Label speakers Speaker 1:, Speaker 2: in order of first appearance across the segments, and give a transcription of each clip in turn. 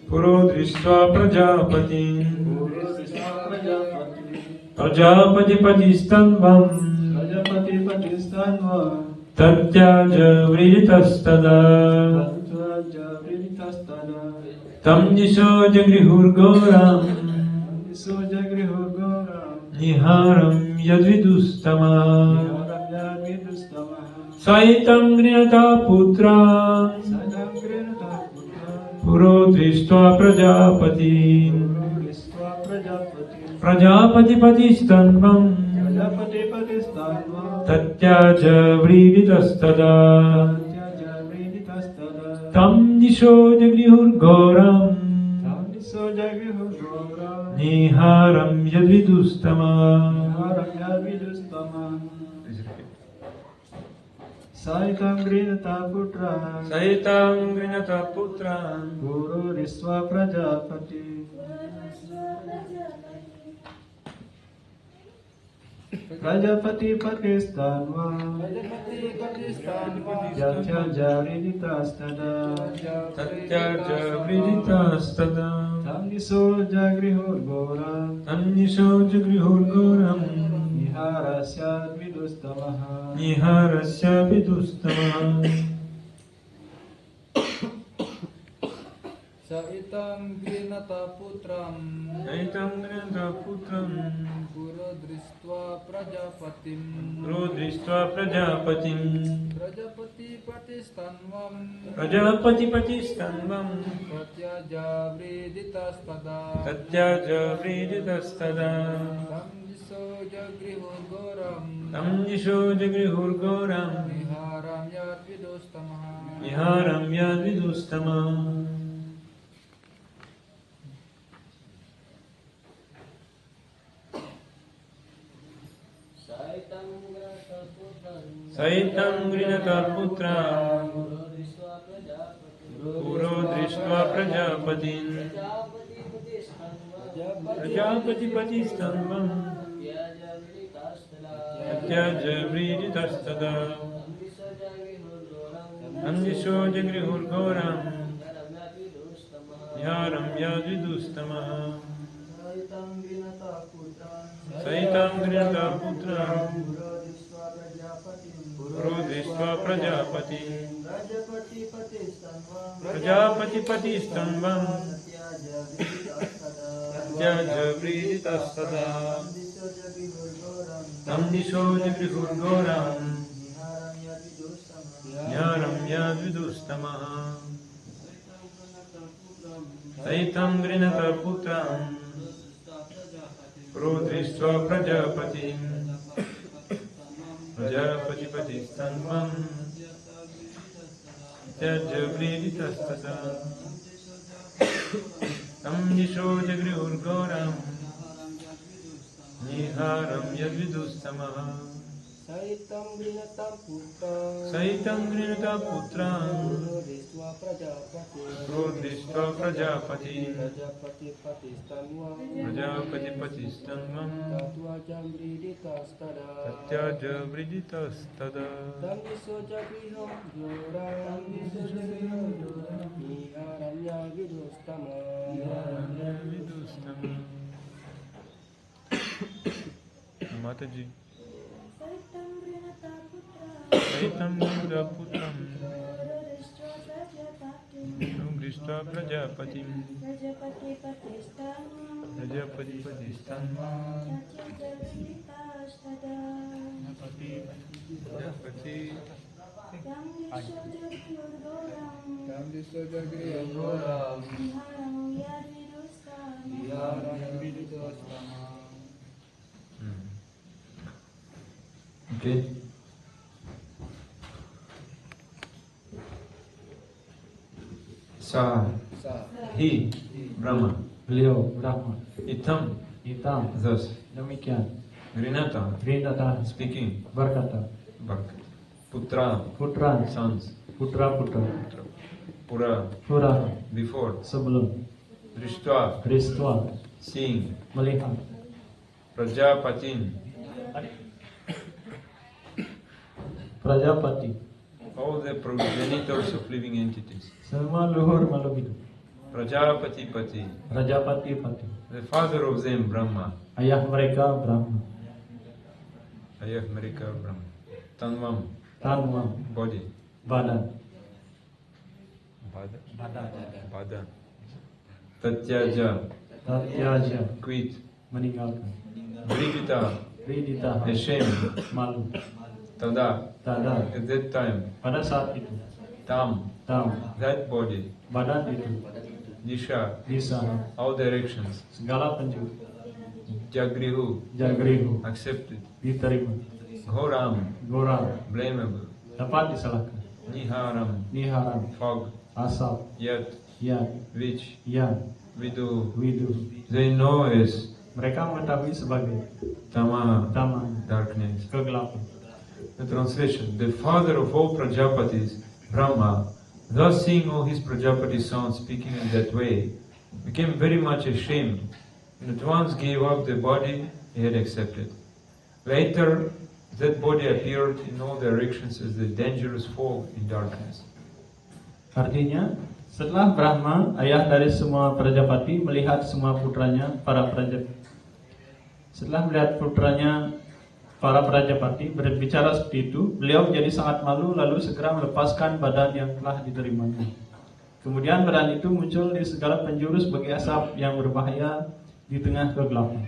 Speaker 1: पुरो दृष्ट्वा प्रजापति प्रजापतिपतिस्तन्वं तत्याज व्रीडितस्तदा तं दिशो जगृहुर्घोरं निहारं यद्विदुस्तमा सहितं गृणता पुत्रा पुरो दृष्ट्वा प्रजापति प्रजापतिपतिस्तन्वं तत्याज व्रीडितस्तदा तं दिशो जगृहुर्घोरं निहारं यद्विदुस्तमा
Speaker 2: Saitam grinata putra Guru Riswa Prajapati Prajapati Patistanva Yatyaja Vriditastada Tamniso Jagrihurgoram Niharasya vidustamaha
Speaker 3: Saitam grinata putram Guru dristva prajapatim Prajapati patistanvam Tatyaja vriditastada
Speaker 1: Tam disho jagृहुर्घोरं Niharam yadvidustama Saitam grinata putra Puro drishtva prajapatin Prajapatipatistamvam Atyaja vriditastada Andisho jagृहुर्घोरं Niharam yadvidustama Saitam grinata putra Puro drishtva prajapati Prajapatipatistamvam Atyaja vriditastada Tam disho jagृहुर्घोरं Niharam yadvidustama Saitam grinata putram Puro drishtva prajapati Prajapatipatistamvam Atyaja vriditastada Tam disho jagृहुर्घोरं Niharam yadvidustama
Speaker 3: Saitam grinata
Speaker 1: putra Puro drishtva prajapati Prajapatipatistamvam Tatyaja vriditastada
Speaker 3: Tam disho jagृहुर्घोरं Niharam yadvidustama
Speaker 1: Mataji Saitam grinata putram Drishtva prajapatim Prajapatipatistamvam
Speaker 3: Tam disho jagृहुर्घोरं Niharam yadvidustama
Speaker 1: Okay. Sa Hi Brahma
Speaker 2: Beliau Brahma
Speaker 1: Itam
Speaker 2: hitam
Speaker 1: Thus
Speaker 2: demikian
Speaker 1: Grinata,
Speaker 2: Grinata
Speaker 1: speaking,
Speaker 2: berkata,
Speaker 1: Bhakt. Putra,
Speaker 2: putra,
Speaker 1: sons,
Speaker 2: putra-putra,
Speaker 1: Pura,
Speaker 2: pura,
Speaker 1: before,
Speaker 2: sebelum,
Speaker 1: Drishtva,
Speaker 2: peristiwa,
Speaker 1: seeing,
Speaker 2: melihat,
Speaker 1: Prajapatin,
Speaker 2: Prajapati,
Speaker 1: all the progenitors of living entities.
Speaker 2: semua luhur makhluk hidup,
Speaker 1: Prajapati Pati,
Speaker 2: Prajapati-pati,
Speaker 1: the father of them, Brahma,
Speaker 2: ayah mereka Brahma,
Speaker 1: Ayah mereka Brahma, Tanvam,
Speaker 2: Tanwam,
Speaker 1: body,
Speaker 2: badan,
Speaker 1: Bada, Tatyaja,
Speaker 2: Tatyaja,
Speaker 1: quit,
Speaker 2: meninggalkan,
Speaker 1: Bridita,
Speaker 2: Ridita,
Speaker 1: ashamed,
Speaker 2: malu,
Speaker 1: Tada,
Speaker 2: tada,
Speaker 1: at that time,
Speaker 2: pada saat itu,
Speaker 1: Tam,
Speaker 2: tam,
Speaker 1: that body,
Speaker 2: badan itu,
Speaker 1: Disha,
Speaker 2: bisa,
Speaker 1: all directions,
Speaker 2: segala penjuru,
Speaker 1: Jagrihu,
Speaker 2: jagrihu,
Speaker 1: accepted,
Speaker 2: diterima,
Speaker 1: Ghoram,
Speaker 2: goram,
Speaker 1: blamable,
Speaker 2: dapat disalahkan,
Speaker 1: Niharam,
Speaker 2: niharam,
Speaker 1: fog,
Speaker 2: asap,
Speaker 1: Yat,
Speaker 2: ya,
Speaker 1: which,
Speaker 2: ya,
Speaker 1: Vidu,
Speaker 2: widu.
Speaker 1: they know as
Speaker 2: Mereka mengetahui sebagai
Speaker 1: Tama,
Speaker 2: tama,
Speaker 1: darkness.
Speaker 2: kegelapan.
Speaker 1: The translation, the father of all Prajapatis, Brahma, thus seeing all his Prajapati sons speaking in that way, became very much ashamed, and at once gave up the body he had accepted. Later, that body appeared in all directions as the dangerous fog in darkness.
Speaker 2: Artinya, setelah Brahma, ayah dari semua Prajapati, melihat semua putranya, para Prajapati. Setelah melihat putranya, para Prajapati berbicara seperti itu, beliau menjadi sangat malu lalu segera melepaskan badan yang telah diterimanya. Kemudian badan itu muncul di segala penjuru sebagai asap yang berbahaya di tengah kegelapan.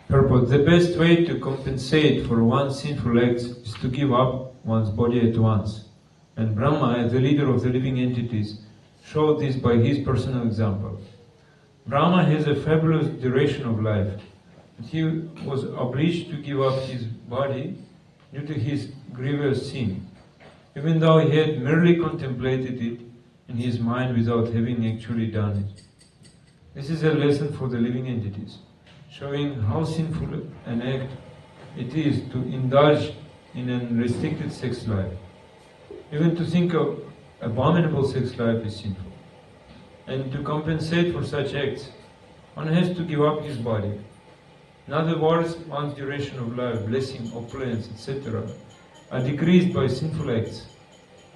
Speaker 1: Purport, the best way to compensate for one's sinful acts is to give up one's body at once. And Brahma, as the leader of the living entities, showed this by his personal example. Brahma has a fabulous duration of life, but he was obliged to give up his body due to his grievous sin, even though he had merely contemplated it in his mind without having actually done it. This is a lesson for the living entities, showing how sinful an act it is to indulge in a restricted sex life. Even to think of abominable sex life is sinful. And to compensate for such acts, one has to give up his body. In other words, one's duration of life, blessing, opulence, etc. are decreased by sinful acts.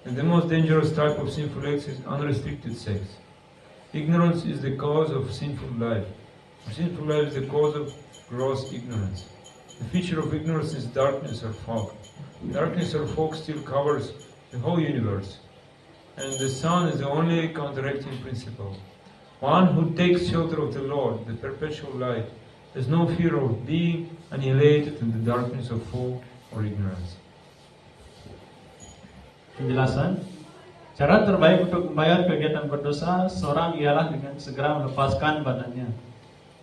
Speaker 1: And the most dangerous type of sinful acts is unrestricted sex. Ignorance is the cause of sinful life. Sinful life is the cause of gross ignorance. The feature of ignorance is darkness or fog. Darkness or fog still covers the whole universe. And the sun is the only counteracting principle. One who takes shelter of the Lord, the perpetual light, has no fear of being annihilated in the darkness of fog or ignorance.
Speaker 2: Penjelasan, cara terbaik untuk membayar kegiatan berdosa seorang ialah dengan segera melepaskan badannya.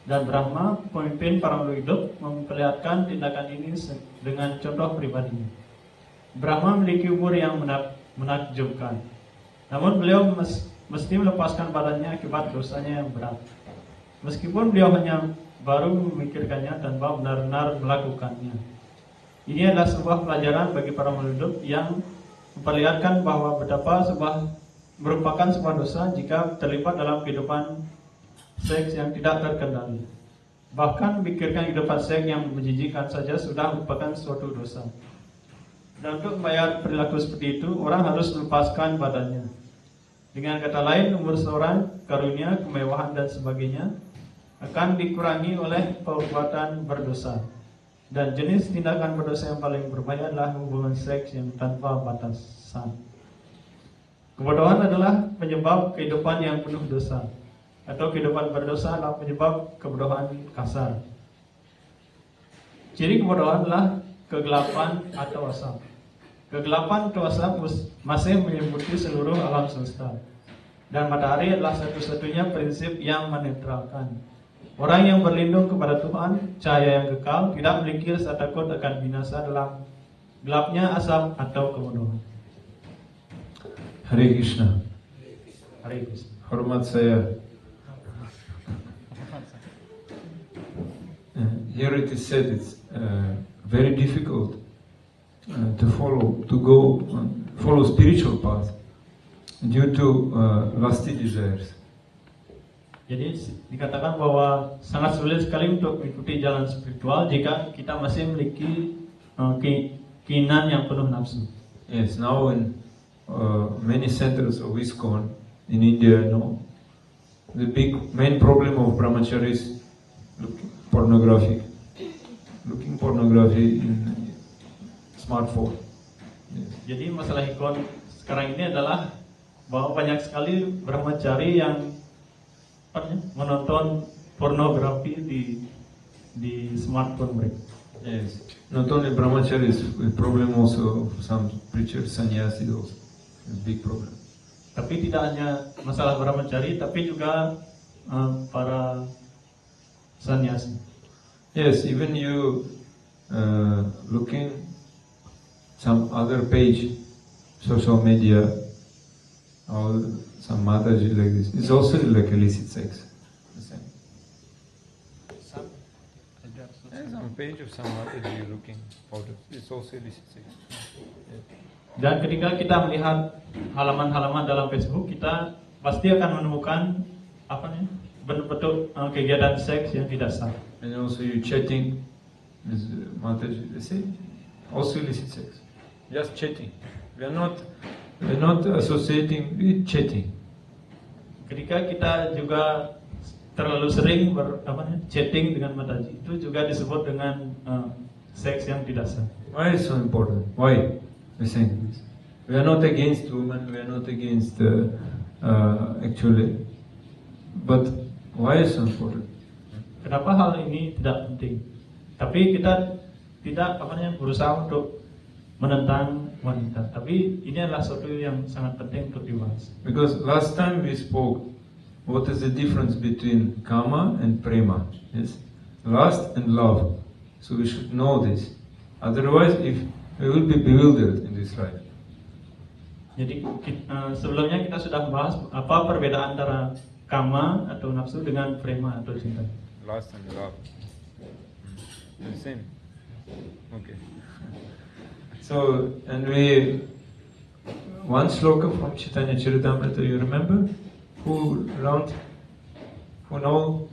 Speaker 2: Dan Brahma, pemimpin para makhluk hidup, memperlihatkan tindakan ini dengan contoh pribadinya. Brahma memiliki umur yang menakjubkan. Namun beliau mesti melepaskan badannya akibat dosanya yang berat. Meskipun beliau hanya baru memikirkannya tanpa benar-benar melakukannya. Ini adalah sebuah pelajaran bagi para makhluk hidup yang memperlihatkan bahwa betapa merupakan sebuah dosa jika terlibat dalam kehidupan seks yang tidak terkendali. Bahkan memikirkan kehidupan seks yang menjijikkan saja sudah merupakan suatu dosa. Dan untuk membayar perilaku seperti itu, orang harus melepaskan badannya. Dengan kata lain, umur seorang, karunia, kemewahan dan sebagainya akan dikurangi oleh perbuatan berdosa. Dan jenis tindakan berdosa yang paling berbahaya adalah hubungan seks yang tanpa batasan. Kebodohan adalah penyebab kehidupan yang penuh dosa, atau kehidupan berdosa adalah penyebab kebodohan kasar. Ciri kebodohan adalah kegelapan atau asap. Kegelapan atau asap masih menyelimuti seluruh alam semesta. Dan matahari adalah satu-satunya prinsip yang menetralkan. Orang yang berlindung kepada Tuhan, cahaya yang kekal, tidak memiliki rasa takut akan binasa dalam gelapnya asap atau kebodohan.
Speaker 1: Hare Krishna.
Speaker 2: Hare Krishna.
Speaker 1: Hormat saya here it is said it's very difficult to follow spiritual path due to lusty desires.
Speaker 2: Jadi dikatakan bahwa sangat sulit sekali untuk mengikuti jalan spiritual jika kita masih memiliki keinginan yang penuh nafsu.
Speaker 1: Yes, now in many centers of ISKCON in India, the main problem of brahmachari is looking pornography in smartphone. Yes.
Speaker 2: Jadi masalah ISKCON sekarang ini adalah bahwa banyak sekali brahmachari yang menonton pornografi di smartphone mereka.
Speaker 1: Yes, not only brahmacharis, the problem also of some preachers, sannyasis, also a big problem.
Speaker 2: Tapi tidak hanya masalah brahmachari, tapi juga para sannyasi.
Speaker 1: Yes, even you looking some other page, social media, or some Mataji like this, it's also like illicit sex. The same. Some page of some Mataji you're looking photos, it's also illicit sex. Yeah.
Speaker 2: Dan ketika kita melihat halaman-halaman dalam Facebook, kita pasti akan menemukan bentuk kegiatan seks yang tidak sah.
Speaker 1: And also you chatting with Mataji, the same, also illicit sex. Just chatting. We're not associating with chatting.
Speaker 2: Ketika kita juga terlalu sering chatting dengan Mataji, itu juga disebut dengan seks yang tidak sah.
Speaker 1: Why is so important? Why we're saying this? We are not against women. We are not against actually, but why is so important?
Speaker 2: Kenapa hal ini tidak penting? Tapi kita tidak berusaha untuk menentang wanita. Tapi ini adalah sesuatu yang sangat penting untuk dibahas.
Speaker 1: Because last time we spoke, what is the difference between kama and prema? Yes, lust and love. So we should know this. Otherwise, if we will be bewildered in this life.
Speaker 2: Jadi sebelumnya kita sudah membahas apa perbedaan antara kama atau nafsu dengan prema atau cinta.
Speaker 1: Lust and love. The same. Okay. So, and we one sloka from Chaitanya Charitamrita, you remember? Who know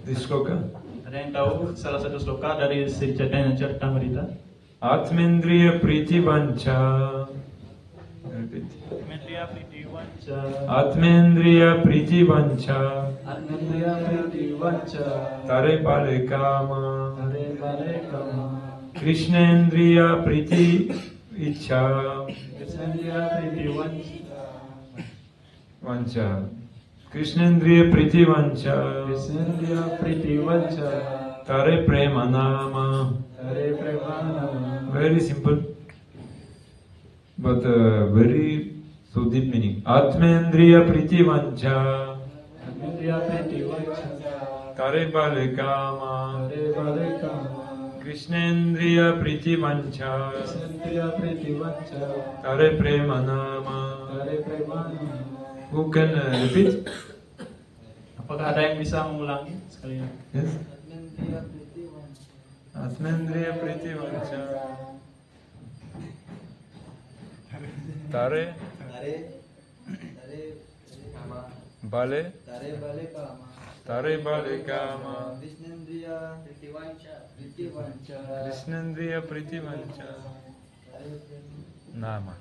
Speaker 1: this sloka?
Speaker 2: Ada yang tahu salah satu sloka dari Sri Chaitanya Charitamrita?
Speaker 1: Atmendriya priti vancha. Repeat.
Speaker 2: Atmendriya priti vancha.
Speaker 1: Atmendriya priti vancha.
Speaker 2: Atmendriya priti vancha.
Speaker 1: Tare pale kama.
Speaker 2: Tare pale kama.
Speaker 1: Krishnendriya priti icha.
Speaker 2: Krishnendriya priti
Speaker 1: vancha. Krishnendriya priti vancha.
Speaker 2: Krishnendriya priti vancha.
Speaker 1: Tare prema nama.
Speaker 2: Tare prema nama.
Speaker 1: Very simple, but very so deep meaning. Atmendriya priti vancha.
Speaker 2: Atmendriya priti vancha.
Speaker 1: Tare pale kama.
Speaker 2: Tare pale kama.
Speaker 1: Krishnendriya priti vancha.
Speaker 2: Krishnendriya priti vancha.
Speaker 1: Tare prema nama.
Speaker 2: Tare prema nama.
Speaker 1: Who can repeat?
Speaker 2: Apakah ada yang bisa mengulangi sekali lagi?
Speaker 1: Yes. Atmendriya priti vancha. Tare bale. Tare bale kama. Krishnendriya priti vancha. Nama.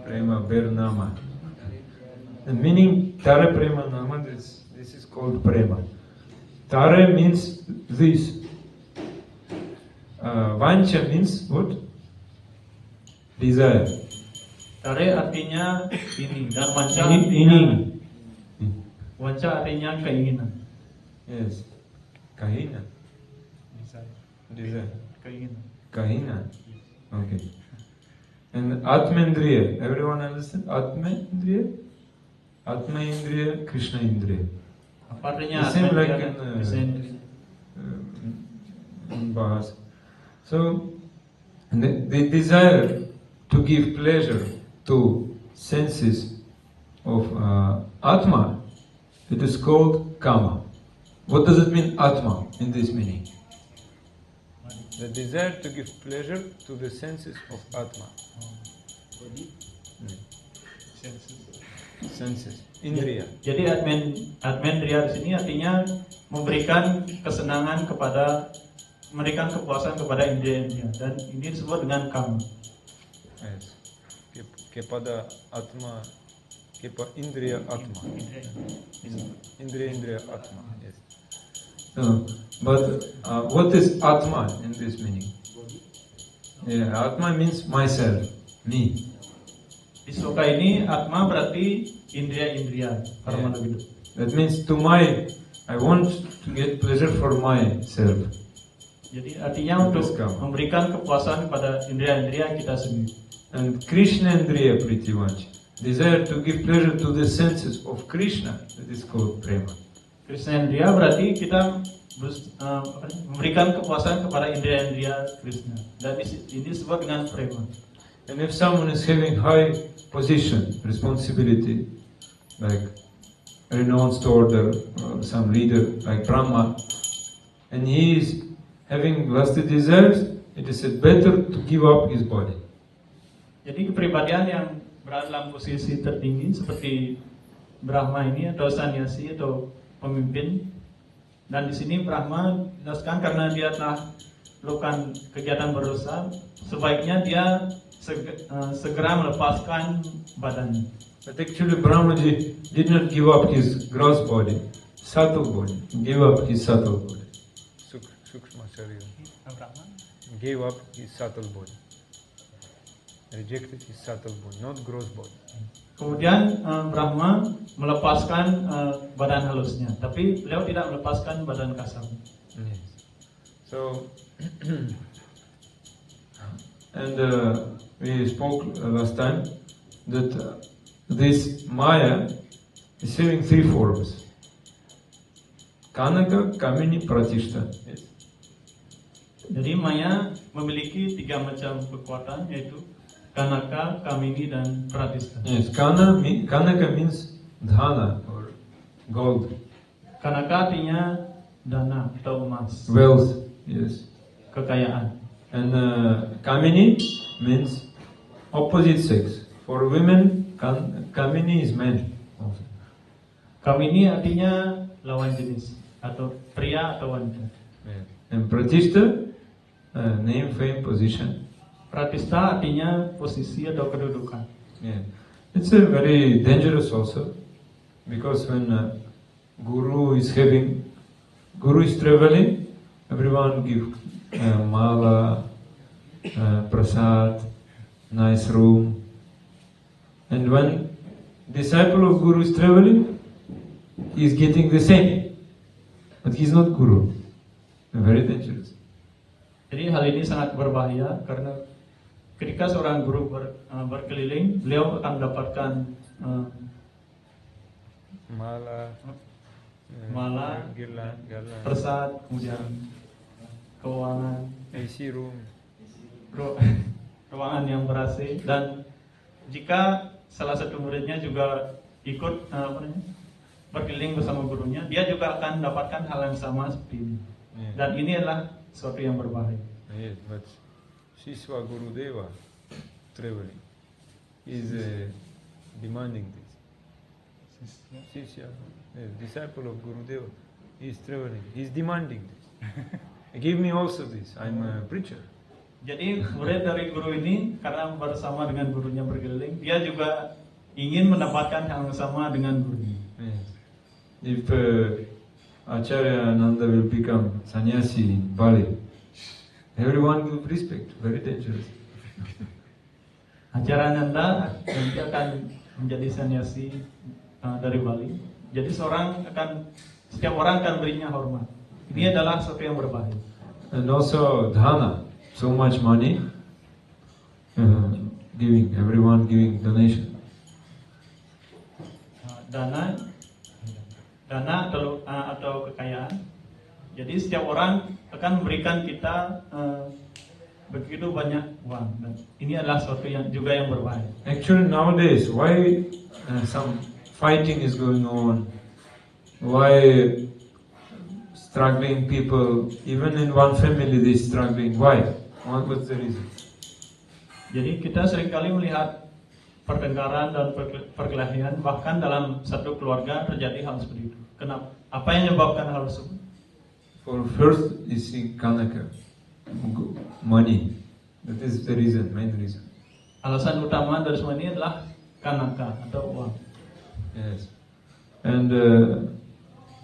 Speaker 1: Prema ber nama. The meaning Tare prema nama, this is called prema. Tare means this. Vancha means what? Desire.
Speaker 2: Tare artinya ini dan wanca
Speaker 1: Ini.
Speaker 2: wanca artinya keinginan.
Speaker 1: Yes. Kahina. Desire.
Speaker 2: Keinginan.
Speaker 1: Kahina. Okay. And Atmendriya. Everyone understand? Atmendriya? Atma Indriya, Krishna Indriya.
Speaker 2: Apa artinya?
Speaker 1: The same like
Speaker 2: in
Speaker 1: Bahasa. So, the desire to give pleasure to senses of Atma, it is called Kama. What does it mean, Atma, in this meaning? The desire to give pleasure to the senses of Atma. Senses, indriya.
Speaker 2: Jadi admendriya di sini artinya memberikan kesenangan memberikan kepuasan kepada indriya-indriya, dan ini disebut dengan kama.
Speaker 1: Yes. Kepada Atma, indriya Atma. Indriya Atma. Yes. But what is Atma in this meaning? Yeah, Atma means myself, me.
Speaker 2: Di sloka ini Atma berarti indriya-indriya, karma hidup.
Speaker 1: That means I want to get pleasure for myself.
Speaker 2: Jadi artinya untuk memberikan kepuasan kepada indriya-indriya kita sendiri.
Speaker 1: And Krishna Indriya pretty much. Desire to give pleasure to the senses of Krishna. That is called prema.
Speaker 2: Krishna Indriya berarti kita memberikan kepuasan kepada indriya-indriya Krishna. Dan ini disebut dengan prema.
Speaker 1: And if someone is having high position, responsibility, like renounced order, or some leader like Brahma, and he is having lusty desires, it is said better to give up his body.
Speaker 2: Jadi kepribadian yang berada dalam posisi tertinggi seperti Brahma ini atau sannyasi atau pemimpin, dan di sini Brahma jelaskan karena dia telah melakukan kegiatan berdosa, sebaiknya dia segera melepaskan badannya.
Speaker 1: But actually Brahmaji did not give up his gross body, subtle body. He gave up his subtle body. Sukshma Sharira. Gave up his subtle body. Rejected his subtle body, not gross body.
Speaker 2: Kemudian Brahma melepaskan badan halusnya, tapi beliau tidak melepaskan badan kasar.
Speaker 1: Yes. So, and we spoke last time that this Maya is having three forms: Kanaka, Kamini, Pratishta. Yes.
Speaker 2: Jadi Maya memiliki tiga macam kekuatan, yaitu Kanaka, Kamini, dan Pratishta.
Speaker 1: Yes, Kanaka means dhana or gold.
Speaker 2: Kanaka artinya dana atau emas,
Speaker 1: Wealth, yes.
Speaker 2: kekayaan.
Speaker 1: And Kamini means opposite sex. For women, Kamini is men. Also.
Speaker 2: Kamini artinya lawan jenis atau pria atau wanita.
Speaker 1: Yeah. And Pratishta, name, fame, position.
Speaker 2: Pratishta artinya posisi atau kedudukan.
Speaker 1: Yeah. It's a very dangerous also, because when Guru is traveling, everyone give mala, prasad, nice room. And when disciple of Guru is traveling, he is getting the same, but he is not Guru. Very dangerous.
Speaker 2: Jadi hal ini sangat berbahaya karena ketika seorang guru berkeliling, beliau akan mendapatkan mala, prasad, kemudian keuangan,
Speaker 1: AC room,
Speaker 2: ruangan yang ber-AC, dan jika salah satu muridnya juga ikut berkeliling bersama gurunya, dia juga akan mendapatkan hal yang sama seperti ini. Dan ini adalah sesuatu yang berbahaya.
Speaker 1: Yes, but Shishva Gurudeva traveling is demanding this. Shishya, disciple of Gurudeva, is traveling. He is demanding this. Give me also this. I'm a preacher.
Speaker 2: Jadi murid dari guru ini karena bersama dengan gurunya berkeliling, dia juga ingin mendapatkan hal yang sama dengan gurunya.
Speaker 1: Yes. If Acharya Ananda will become sannyasi in Bali, everyone will respect. Very dangerous.
Speaker 2: Acharya Ananda nanti akan menjadi sannyasi dari Bali. Jadi setiap orang akan berinya hormat. Ini adalah sesuatu yang berbahaya.
Speaker 1: And also dhana, so much money, everyone giving donation. Dana atau kekayaan. Jadi setiap orang akan memberikan kita begitu banyak uang. Dan ini adalah sesuatu yang juga yang berbahaya. Actually nowadays, why some fighting is going on? Why struggling people, even in one family they struggling. Why? What's the reason?
Speaker 2: Jadi kita seringkali melihat pertengkaran dan perkelahian, bahkan dalam satu keluarga terjadi hal seperti itu. Kenapa? Apa yang menyebabkan hal tersebut?
Speaker 1: For first is kanaka, money. That is the reason, main reason.
Speaker 2: Alasan utama dari semua ini adalah kanaka atau uang.
Speaker 1: Yes. And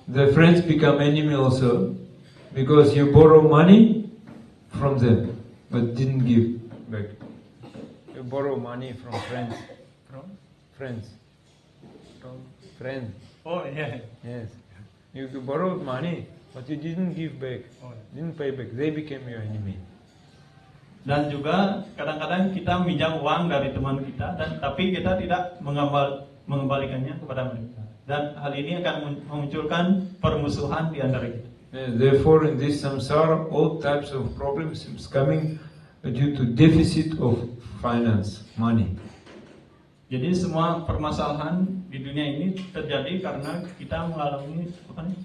Speaker 1: the friends become enemy also because you borrow money from them but didn't give back. You borrow money from friends.
Speaker 2: From?
Speaker 1: Friends. From friends.
Speaker 2: Oh iya.
Speaker 1: Yes. You borrowed money but you didn't give back.
Speaker 2: Oh.
Speaker 1: Didn't pay back. They became your enemy.
Speaker 2: Dan juga kadang-kadang kita minjam uang dari teman kita dan tapi kita tidak mengembalikannya kepada mereka. Dan hal ini akan memunculkan permusuhan di antara kita.
Speaker 1: Therefore, in this samsara, all types of problems is coming due to deficit of finance, money.
Speaker 2: Jadi semua permasalahan di dunia ini terjadi karena kita mengalami apa nih?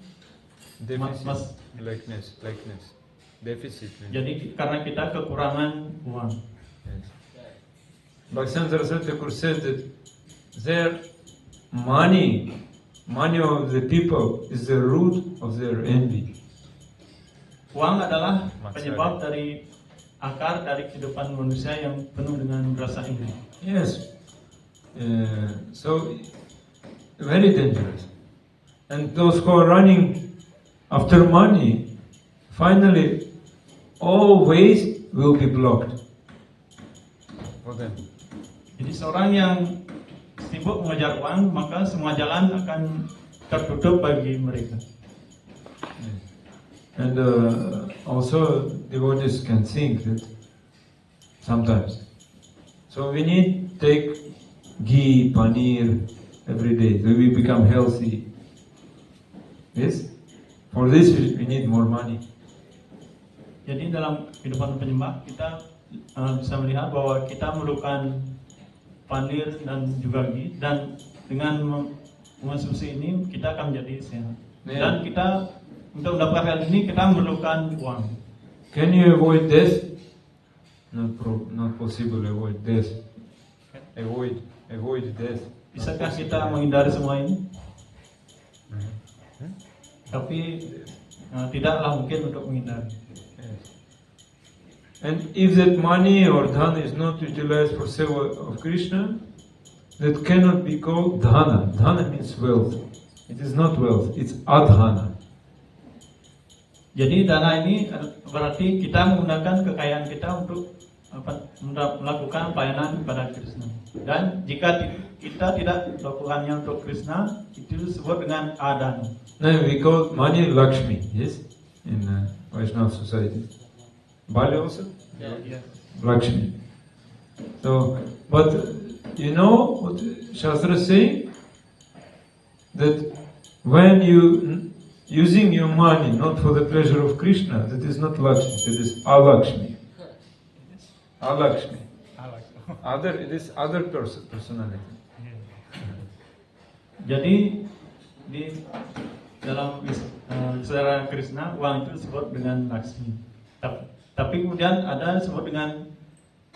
Speaker 1: Deficit, likeness, deficit.
Speaker 2: Jadi karena kita kekurangan uang.
Speaker 1: Yes. Bhakti Saraswati Thakur said that their money of the people is the root of their envy.
Speaker 2: Uang adalah penyebab dari akar dari kehidupan manusia yang penuh dengan rasa iri.
Speaker 1: Yes. So very dangerous. And those who are running after money, finally, all ways will be blocked for them.
Speaker 2: Jadi seorang yang sibuk mengejar uang, maka semua jalan akan tertutup bagi mereka.
Speaker 1: And also devotees can think that sometimes. So we need take ghee, paneer every day, so we become healthy. Yes? For this we need more money.
Speaker 2: Jadi dalam kehidupan penyembah kita bisa melihat bahwa kita memerlukan panir dan juga ghee, dan dengan mengonsumsi ini kita akan menjadi sehat. Dan kita untuk mendapatkan hal ini kita memerlukan uang.
Speaker 1: Can you avoid death? Not possible avoid death. Avoid death.
Speaker 2: Bisakah kita menghindari semua ini? Tapi tidaklah mungkin untuk menghindari.
Speaker 1: And if that money or dhan is not utilized for seva of Krishna, that cannot be called dhana. Dhana means wealth. It is not wealth, it's adhana.
Speaker 2: Jadi dana ini berarti kita menggunakan kekayaan kita untuk melakukan pelayanan kepada Krishna. Dan jika kita tidak melakukannya untuk Krishna, itu disebut dengan adana.
Speaker 1: Now we call money Lakshmi, yes, in Vaishnava society. Bali also?
Speaker 2: Yes.
Speaker 1: Lakshmi. So, but you know what Shastra is saying? That when you using your money not for the pleasure of Krishna, that is not Lakshmi, that is Alakshmi. Alakshmi. It is other personality.
Speaker 2: Jadi di dalam sejarah Krishna, uang itu disebut dengan Lakshmi. Tapi kemudian ada disebut dengan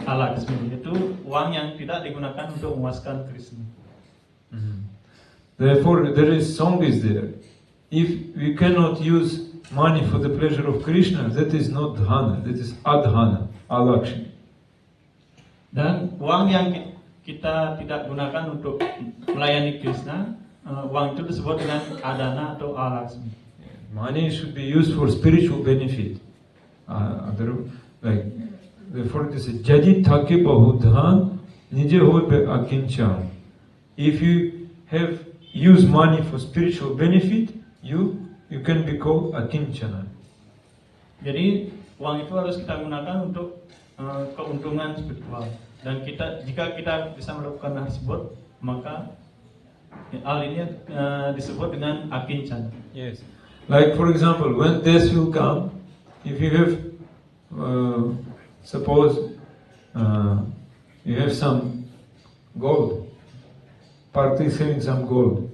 Speaker 2: Alakshmi, yaitu uang yang tidak digunakan untuk memuaskan Krishna.
Speaker 1: Therefore, there is song is there. If we cannot use money for the pleasure of Krishna, that is not dhana, that is adhana, alakshmi.
Speaker 2: Dan uang yang kita tidak gunakan untuk melayani Krishna, uang itu disebut dengan adana atau alakshmi.
Speaker 1: Money should be used for spiritual benefit. Therefore it is a jadi thake bahudhan nije hobe akinchan. If you have use money for spiritual benefit, you can be called akinchana.
Speaker 2: Jadi uang itu harus kita gunakan untuk keuntungan spiritual. Dan jika kita bisa melakukan hal tersebut, maka hal ini disebut dengan akincana.
Speaker 1: Yes. Like for example, when death will come, if you have, suppose you have some gold, party is having some gold,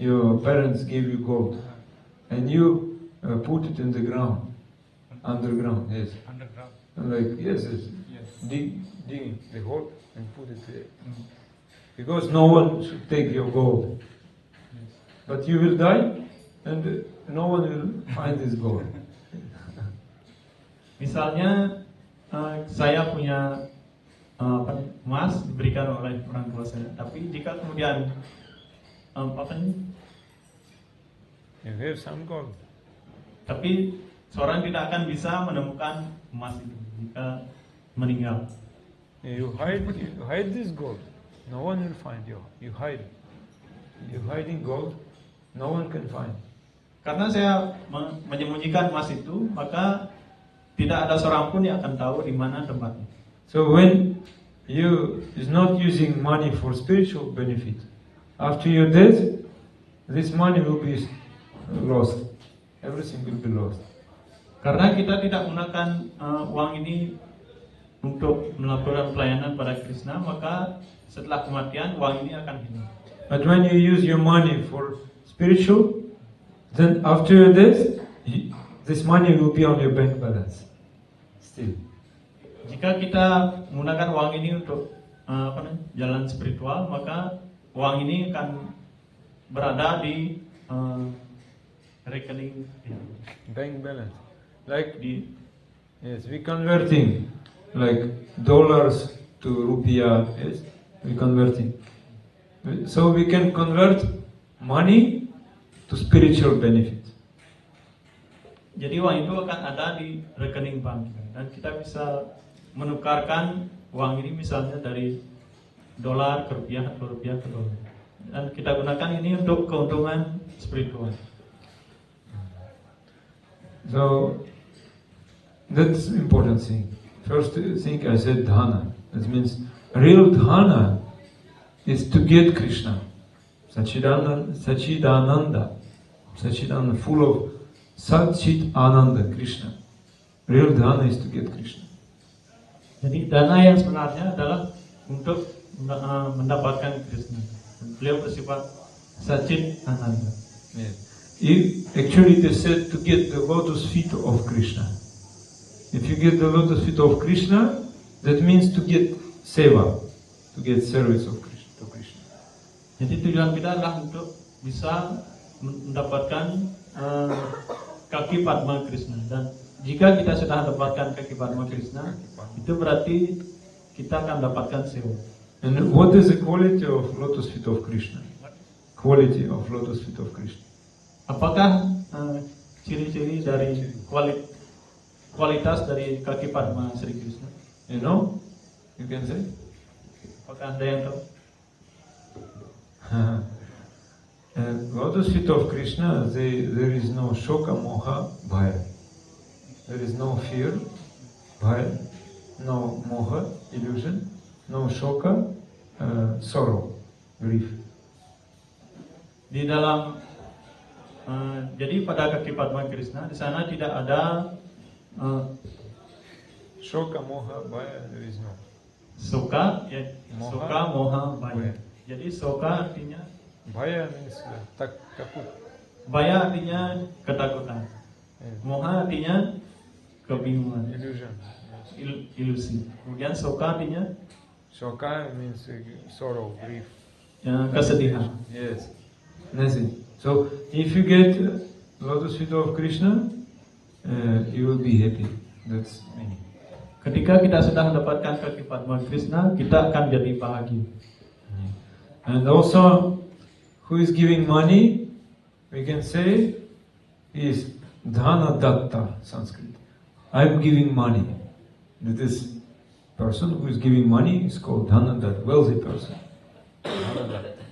Speaker 1: your parents give you gold, and you put it in the ground, underground, yes.
Speaker 2: Underground.
Speaker 1: Like, yes, yes.
Speaker 2: Yes.
Speaker 1: Digging the hole and put it there. Because no one should take your gold.
Speaker 2: Yes.
Speaker 1: But you will die and no one will find this gold.
Speaker 2: Misalnya saya punya emas diberikan oleh orang tua saya, tapi jika kemudian
Speaker 1: You have some gold.
Speaker 2: tapi seorang tidak akan bisa menemukan emas itu jika meninggal.
Speaker 1: You hide this gold. No one will find you. You hide it. You hiding gold, no one can find.
Speaker 2: Karena saya menyembunyikan emas itu, maka tidak ada seorang pun yang akan tahu di mana tempatnya.
Speaker 1: So when you is not using money for spiritual benefit, after your death, this money will be lost. Everything will be lost.
Speaker 2: Karena kita tidak menggunakan uang ini untuk melakukan pelayanan pada Krishna, maka setelah kematian uang ini akan hilang.
Speaker 1: But when you use your money for spiritual, then after your death, this money will be on your bank balance. Still.
Speaker 2: Jika kita menggunakan uang ini untuk jalan spiritual, maka uang ini akan berada di rekening
Speaker 1: Bank balance. Like
Speaker 2: di
Speaker 1: yes, we converting like dollars to rupiah. Yes, we converting. So we can convert money to spiritual benefit.
Speaker 2: Jadi uang itu akan ada di rekening bank dan kita bisa menukarkan uang ini misalnya dari dolar ke rupiah atau rupiah ke dolar. Dan kita gunakan ini untuk keuntungan spiritual.
Speaker 1: So that's important thing. First thing I said dhana. That means real dhana is to get Krishna. Sachidananda, full of Satchit Ananda, Krishna. Real dhana is to get Krishna.
Speaker 2: Jadi dana yang sebenarnya adalah untuk mendapatkan Krishna. Beliau bersifat Satchit Ananda.
Speaker 1: Yes. Actually they said to get the lotus feet of Krishna. If you get the lotus feet of Krishna, that means to get seva, to get service of Krishna.
Speaker 2: Jadi tujuan kita adalah untuk bisa mendapatkan kaki Padma Krishna. Dan jika kita sudah mendapatkan kaki Padma Krishna, itu berarti kita akan mendapatkan sewa.
Speaker 1: And what is the quality of lotus feet of Krishna? Quality of lotus feet of Krishna.
Speaker 2: Apakah ciri-ciri dari kualitas dari kaki Padma Sri Krishna?
Speaker 1: You know? You can say?
Speaker 2: Apakah ada yang tahu?
Speaker 1: Lotus feet of Krishna, there is no shoka, moha, bhaya. There is no fear, bhaya, no moha, illusion, no shoka, sorrow, grief.
Speaker 2: Di dalam jadi pada kaki Padma Krishna di sana tidak ada
Speaker 1: Shoka, moha, bhaya, there is no.
Speaker 2: Soka, ya,
Speaker 1: Moha,
Speaker 2: soka, moha, bhaya.
Speaker 1: bhaya.
Speaker 2: Jadi soka artinya
Speaker 1: Bhaya means takut.
Speaker 2: bhaya artinya ketakutan.
Speaker 1: Yes.
Speaker 2: Moha artinya kebingungan,
Speaker 1: Illusion.
Speaker 2: ilusi. Kemudian soka artinya
Speaker 1: Shoka means sorrow, grief.
Speaker 2: kesedihan.
Speaker 1: Yes. Nothing. So if you get lotus feet of Krishna, you will be happy. That's meaning.
Speaker 2: Ketika kita sudah mendapatkan kaki Padma Krishna, kita akan jadi bahagia.
Speaker 1: And also, who is giving money, we can say, is Dhana Datta, Sanskrit. I'm giving money. This person who is giving money is called Dhana Datta, wealthy person.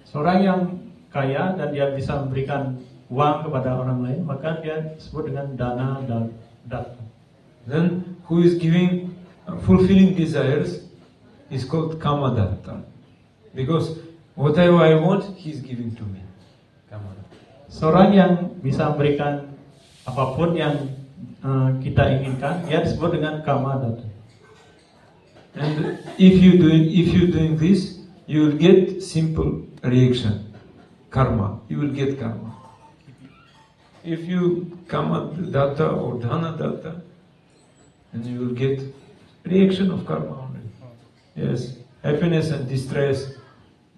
Speaker 2: Seorang yang kaya dan dia bisa memberikan uang kepada orang lain, maka dia disebut dengan dana datta.
Speaker 1: Then, who is giving, fulfilling desires, is called Kama Datta. Because whatever I want, he is giving to me. Kama Datta.
Speaker 2: Seorang yang bisa memberikan apapun yang kita inginkan, dia disebut dengan kama datta.
Speaker 1: And if you doing this, you will get simple reaction, karma. You will get karma. if you kama datta or dhana datta, then you will get reaction of karma only. Yes, happiness and distress,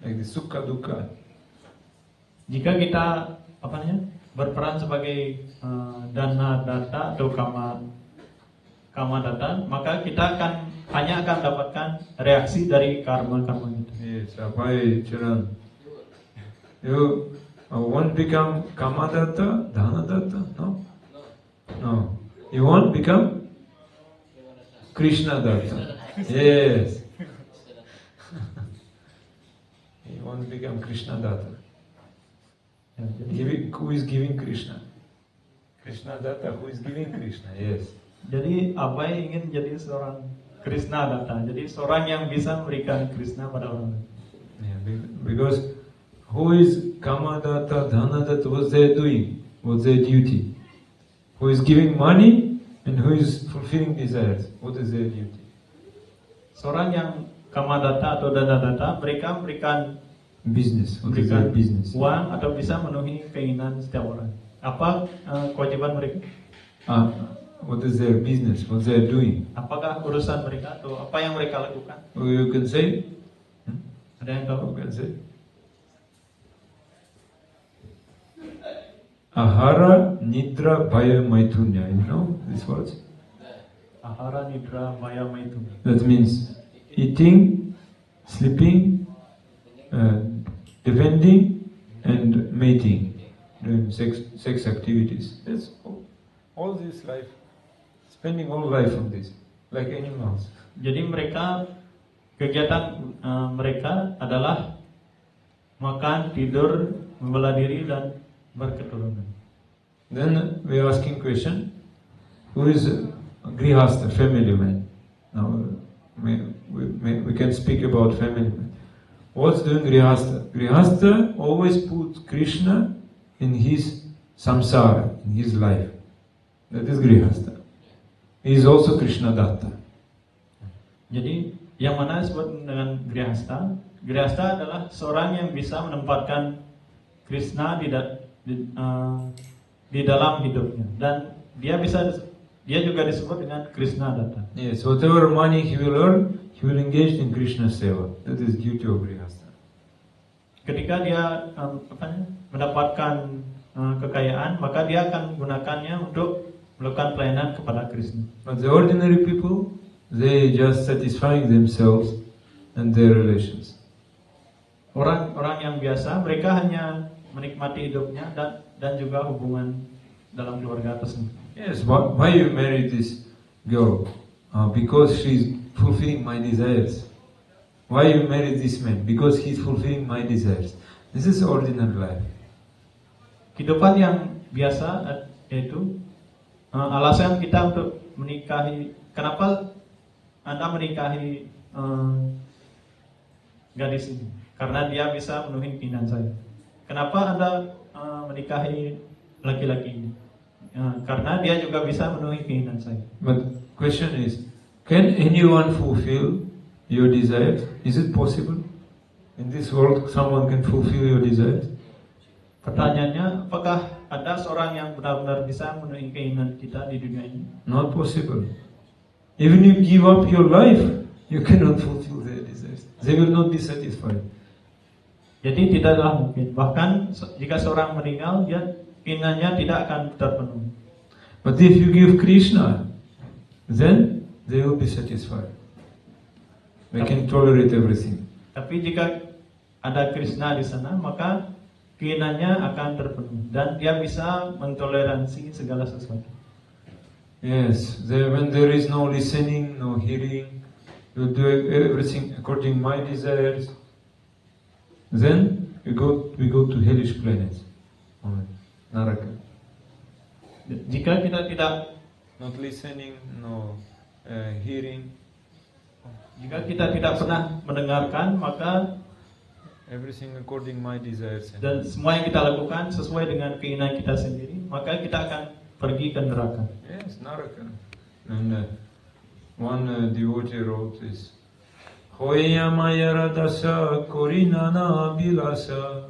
Speaker 1: like the sukha dukkha.
Speaker 2: Jika kita berperan sebagai dana datta atau kama datta, maka kita hanya akan dapatkan reaksi dari karma itu.
Speaker 1: Yes, Abhay Charan. You won't become kama datta, dhana datta, no? No. You won't become Krishna datta. Yes. You won't become Krishna datta. Who is giving Krishna? Krishna datta, who is giving Krishna? Yes.
Speaker 2: Jadi Abhay ingin jadi seorang Krishna datta. Jadi seorang yang bisa memberikan Krishna pada orang lain.
Speaker 1: Yeah, because who is kama datta, dhana datta, what they are doing? What's their duty? Who is giving money and who is fulfilling desires? What is their duty?
Speaker 2: Seorang yang kama datta atau dana datta, mereka memberikan
Speaker 1: Business. What is their business?
Speaker 2: uang atau bisa memenuhi keinginan setiap orang. Apa kewajiban mereka?
Speaker 1: What is their business? What they are doing?
Speaker 2: Apakah urusan mereka atau apa yang mereka lakukan?
Speaker 1: Oh, you can say?
Speaker 2: Ada yang tahu?
Speaker 1: You can say? Ahara, Nidra, Bhaya, Maithunya. You know these words?
Speaker 2: Ahara, Nidra, Bhaya, Maithunya.
Speaker 1: That means eating, sleeping, defending, and mating, doing sex activities. That's all this life, spending all life on this, like animals.
Speaker 2: Jadi kegiatan mereka adalah makan, tidur, membela diri dan berketurunan.
Speaker 1: Then we are asking question: who is a grihastha, family man? Now we can speak about family man. What's doing grihastha? Grihastha always puts Krishna in his samsara, in his life. That is grihastha. He is also Krishna datta.
Speaker 2: Jadi yang mana disebut dengan grihastha? Grihastha adalah seorang yang bisa menempatkan Krishna di dalam hidupnya, dan dia juga disebut dengan Krishna datta.
Speaker 1: Yes, whatever money he will earn, he will engage in Krishna seva. That is duty of grihastha.
Speaker 2: Ketika dia mendapatkan kekayaan, maka dia akan menggunakannya untuk melakukan pelayanan kepada Krishna.
Speaker 1: But the ordinary people, they just satisfying themselves and their relations.
Speaker 2: Orang-orang yang biasa, mereka hanya menikmati hidupnya dan juga hubungan dalam keluarga tersebut.
Speaker 1: Yes, why you marry this girl? Because she's fulfilling my desires. Why you marry this man? Because he's fulfilling my desires. This is ordinary life.
Speaker 2: Kehidupan yang biasa yaitu alasan kita untuk menikahi. Kenapa Anda menikahi gadis ini? Karena dia bisa memenuhi keinginan saya. Kenapa Anda menikahi laki-laki ini? Karena dia juga bisa memenuhi keinginan saya.
Speaker 1: But question is, can anyone fulfill your desires? Is it possible? In this world, someone can fulfill your desires?
Speaker 2: Pertanyaannya, apakah ada seorang yang benar-benar bisa memenuhi keinginan kita di dunia ini?
Speaker 1: Not possible. Even you give up your life, you cannot fulfill their desires. They will not be satisfied.
Speaker 2: Jadi tidaklah mungkin. Bahkan jika seorang meninggal, keinginannya tidak akan terpenuhi.
Speaker 1: But if you give Krishna, then they will be satisfied. They can tolerate everything.
Speaker 2: Tapi jika ada Krishna di sana, maka keinginannya akan terpenuhi dan dia bisa mentoleransi segala sesuatu.
Speaker 1: Yes, when there is no listening, no hearing, you do everything according to my desires. Then we go to hellish planets, Naraka.
Speaker 2: Jika kita tidak
Speaker 1: Not listening, no hearing.
Speaker 2: Jika kita tidak pernah mendengarkan, maka
Speaker 1: Everything according my desires.
Speaker 2: Dan semua yang kita lakukan sesuai dengan keinginan kita sendiri, maka kita akan pergi ke neraka.
Speaker 1: Yes, Naraka. And one devotee wrote this. Hoyamaya radasa korinana bilasa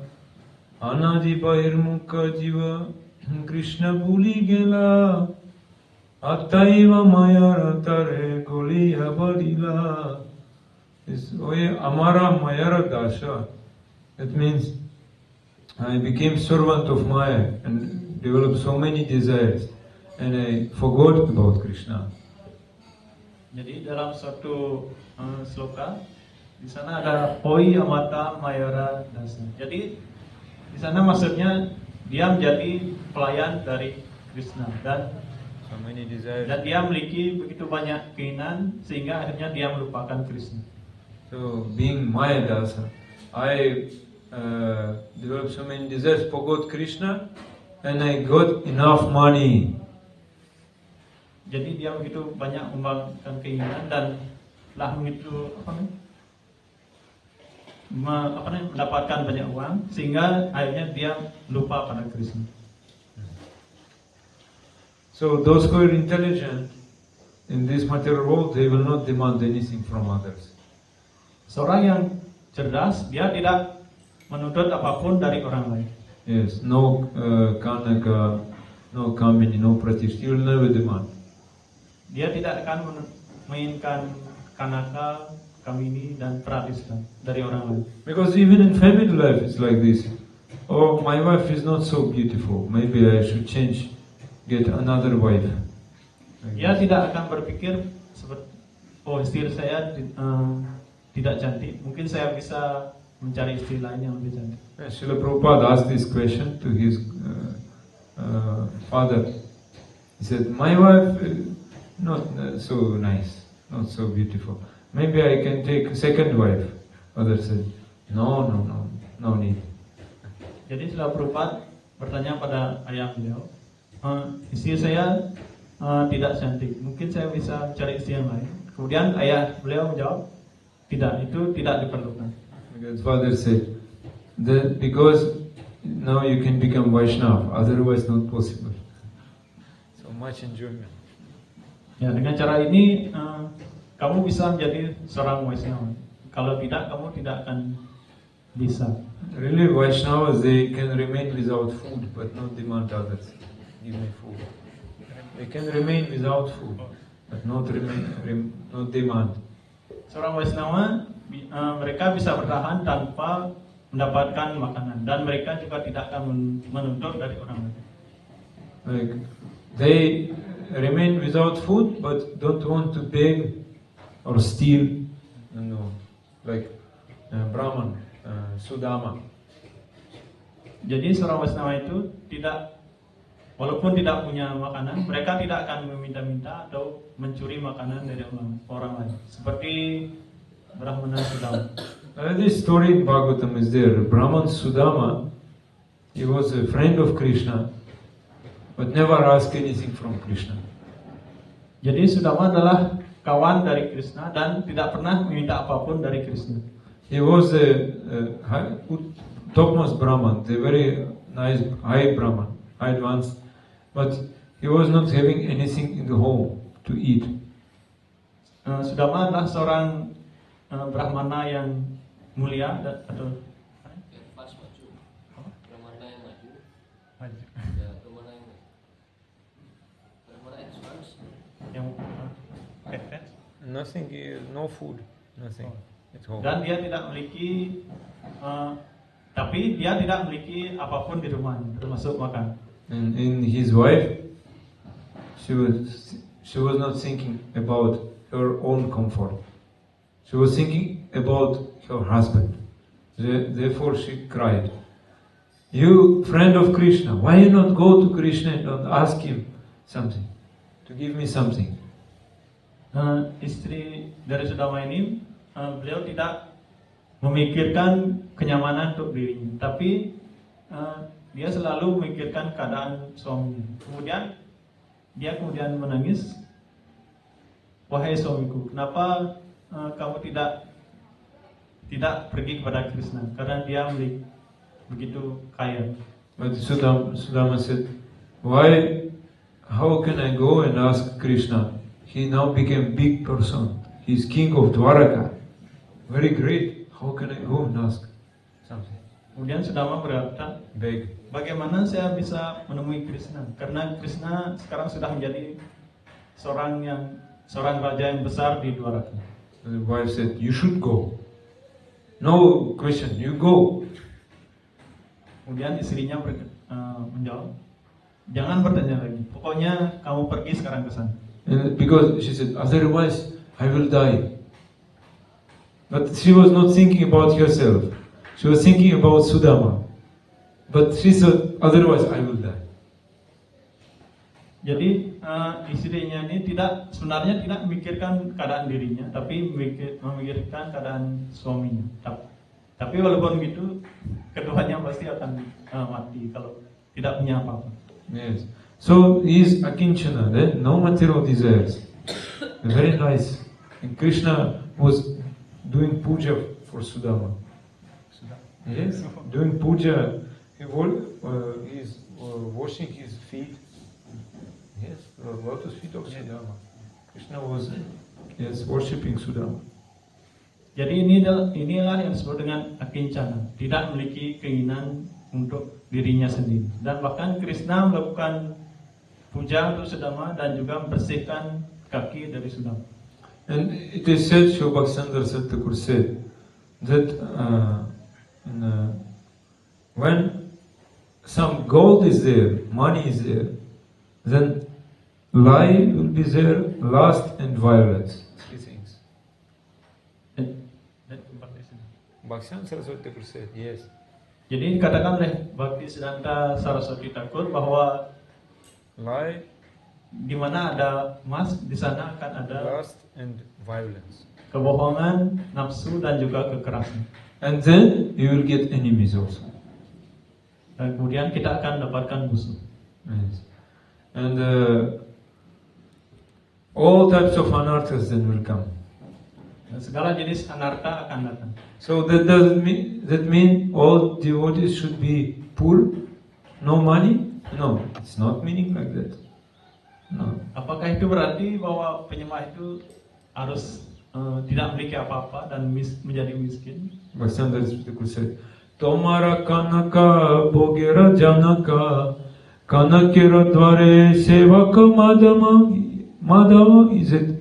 Speaker 1: anadi bahirmukha jiva Krishna bhuli gela, Attaiva mayara tare goliya badila. This way amara mayara dasha. That means I became servant of Maya and developed so many desires, and I forgot about Krishna.
Speaker 2: Jadi dalam suatu sloka di sana ada Oi Amata Mayara Dasa. Jadi di sana maksudnya dia menjadi pelayan dari Krishna
Speaker 1: So many desires.
Speaker 2: dan dia memiliki begitu banyak keinginan sehingga akhirnya dia melupakan Krishna.
Speaker 1: So being Maya dasa, I developed so many desires, forgot Krishna, and I got enough money.
Speaker 2: Jadi dia begitu banyak membangun keinginan dan telah begitu mendapatkan banyak uang sehingga akhirnya dia lupa pada Krishna.
Speaker 1: So those who are intelligent in this material world, they will not demand anything from others.
Speaker 2: Seorang yang cerdas, dia tidak menuntut apapun dari orang lain.
Speaker 1: Yes, no kanaka, no kamini, no pratishti, he will never demand.
Speaker 2: Dia tidak akan menginginkan kanaka, kamini, dan pratishta dari orang lain.
Speaker 1: Because even in family life it's like this. Oh, my wife is not so beautiful, maybe I should change, get another wife.
Speaker 2: Dia tidak akan berpikir seperti, oh istri saya tidak cantik, mungkin saya bisa mencari istri lain yang lebih cantik.
Speaker 1: Srila Prabhupada asked this question to his father. He said, my wife not so nice, not so beautiful. Maybe I can take a second wife. Father said, no need.
Speaker 2: Jadi Srila Prabhupada bertanya pada ayah beliau, istri saya tidak cantik, mungkin saya bisa cari istri yang lain. Kemudian ayah beliau menjawab, tidak, itu tidak diperlukan.
Speaker 1: Because father said, that because now you can become Vaishnava, otherwise not possible. So much enjoyment.
Speaker 2: Ya, dengan cara ini kamu bisa menjadi seorang Vaishnava. Kalau tidak, kamu tidak akan bisa.
Speaker 1: Really, Vaishnavas, they can remain without food, but not demand others. Give me food. They can remain without food, but not demand.
Speaker 2: Seorang Vaishnava, mereka bisa bertahan tanpa mendapatkan makanan, dan mereka juga tidak akan menuntut dari orang lain.
Speaker 1: Like they remain without food, but don't want to beg or steal. No, like Brahman, Sudama.
Speaker 2: Jadi seorang Vaishnava itu tidak, walaupun tidak punya makanan, mereka tidak akan meminta-minta atau mencuri makanan dari orang lain. Seperti Brahmana Sudama.
Speaker 1: This story in Bhagavatam is there. Brahman Sudama, he was a friend of Krishna, but never asked anything from Krishna.
Speaker 2: Jadi Sudama adalah kawan dari Krishna dan tidak pernah meminta apapun dari Krishna.
Speaker 1: He was a topmost Brahman, a very nice high Brahman, high advanced, but he was not having anything in the home to eat.
Speaker 2: Sudama adalah seorang Brahmana yang mulia atau
Speaker 4: Brahmana yang maju. Ya, Brahmana yang advance.
Speaker 2: yang
Speaker 1: Nothing, no food, nothing at home.
Speaker 2: dan dia tidak memiliki tapi dia tidak memiliki apapun di rumahnya termasuk makan.
Speaker 1: And in his wife, she was not thinking about her own comfort. She was thinking about her husband. Therefore she cried, "You friend of Krishna, why you not go to Krishna and ask him something, to give me something?"
Speaker 2: Istri dari Sudama ini, beliau tidak memikirkan kenyamanan untuk dirinya, tapi dia selalu memikirkan keadaan suaminya. Kemudian dia menangis, "Wahai suamiku, kenapa kamu tidak pergi kepada Krishna?" Karena dia begitu kaya.
Speaker 1: But Sudama said, how can I go and ask Krishna? He now became big person. He's king of Dwaraka. Very great. How can I go and ask something?
Speaker 2: Kemudian Sudama berkata,
Speaker 1: Beg.
Speaker 2: bagaimana saya bisa menemui Krishna? Karena Krishna sekarang sudah menjadi seorang raja yang besar di Dwaraka.
Speaker 1: And the wife said, you should go. No question, you go.
Speaker 2: Kemudian istrinya menjawab, jangan bertanya lagi. Pokoknya kamu pergi sekarang ke sana.
Speaker 1: And because she said, otherwise I will die. But she was not thinking about herself. She was thinking about Sudama. But she said, otherwise I will die.
Speaker 2: Jadi istrinya ini sebenarnya tidak memikirkan keadaan dirinya, tapi memikirkan keadaan suaminya. Tapi walaupun begitu, keduanya pasti akan mati kalau tidak punya apa-apa.
Speaker 1: Yes. So he is akinchana, then no material desires. Very nice. And Krishna was doing puja for Sudama. Yes, doing puja. He is washing his feet. Yes, lotus feet of Sudama. Krishna was worshipping Sudama.
Speaker 2: Jadi inilah yang disebut dengan akincana, tidak memiliki keinginan untuk dirinya sendiri. Dan bahkan Krishna melakukan puja untuk Sudama dan juga membersihkan kaki dari Sudama.
Speaker 1: And it is said, Srila Bhaktivinoda Thakur said, that when some gold is there, money is there, then lie will be there, lust and violence. Three things. Bhaktivinoda Thakur said, yes.
Speaker 2: Jadi dikatakan oleh Bhaktisiddhanta Saraswati Thakur bahwa
Speaker 1: Lie,
Speaker 2: di mana ada emas, di sana akan ada
Speaker 1: lust and violence.
Speaker 2: kebohongan, nafsu dan juga kekerasan.
Speaker 1: And then you will get enemies also.
Speaker 2: Dan kemudian kita akan dapatkan musuh.
Speaker 1: Yes. And all types of anarthas then will come.
Speaker 2: Dan segala jenis anarta akan datang.
Speaker 1: So that doesn't mean all devotees should be poor, no money? No, it's not meaning like that. No.
Speaker 2: Apakah itu berarti bahwa penyembah itu harus tidak memiliki apa-apa dan menjadi miskin?
Speaker 1: Bhaktivinoda Thakur said, Tomara kanaka bogera janaka kanakera dvare sevaka madama is it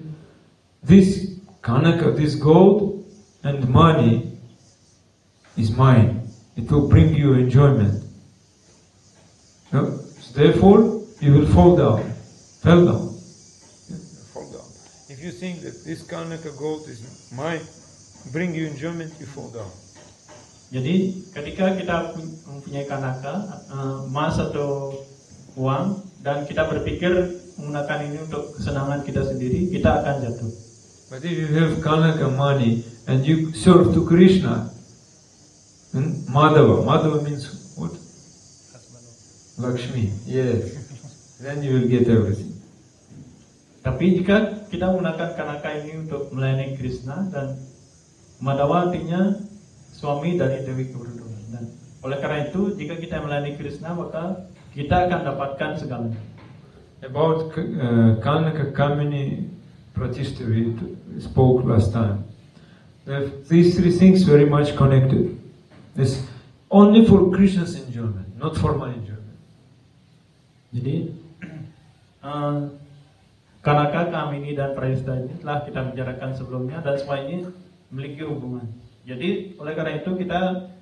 Speaker 1: this kanaka, this gold and money is mine. It will bring you enjoyment. No? Therefore, you will fall down. Fall down. Fall down. If you think that this kanaka gold is mine, bring you enjoyment, you fall down.
Speaker 2: Jadi ketika kita mempunyai kanaka, emas atau uang, dan kita berpikir menggunakan ini untuk kesenangan kita sendiri, kita akan jatuh.
Speaker 1: But if you have kanaka money and you serve to Krishna, Madhava means what? Lakshmi, yes. Then you will get everything.
Speaker 2: Tapi jika kita menggunakan kanaka ini untuk melayani Krishna, dan Madhava artinya suami dari Dewi Keberuntungan. Dan oleh karena itu, jika kita melayani Krishna, maka kita akan dapatkan segalanya.
Speaker 1: About Kanaka Kamini Pratishta we spoke last time. These three things very much connected. It's only for Krishna's enjoyment, not for my enjoyment.
Speaker 2: Jadi Kanaka, Kamini, dan Pratishta ini telah kita bicarakan sebelumnya, dan semua ini memiliki hubungan. Jadi oleh karena itu kita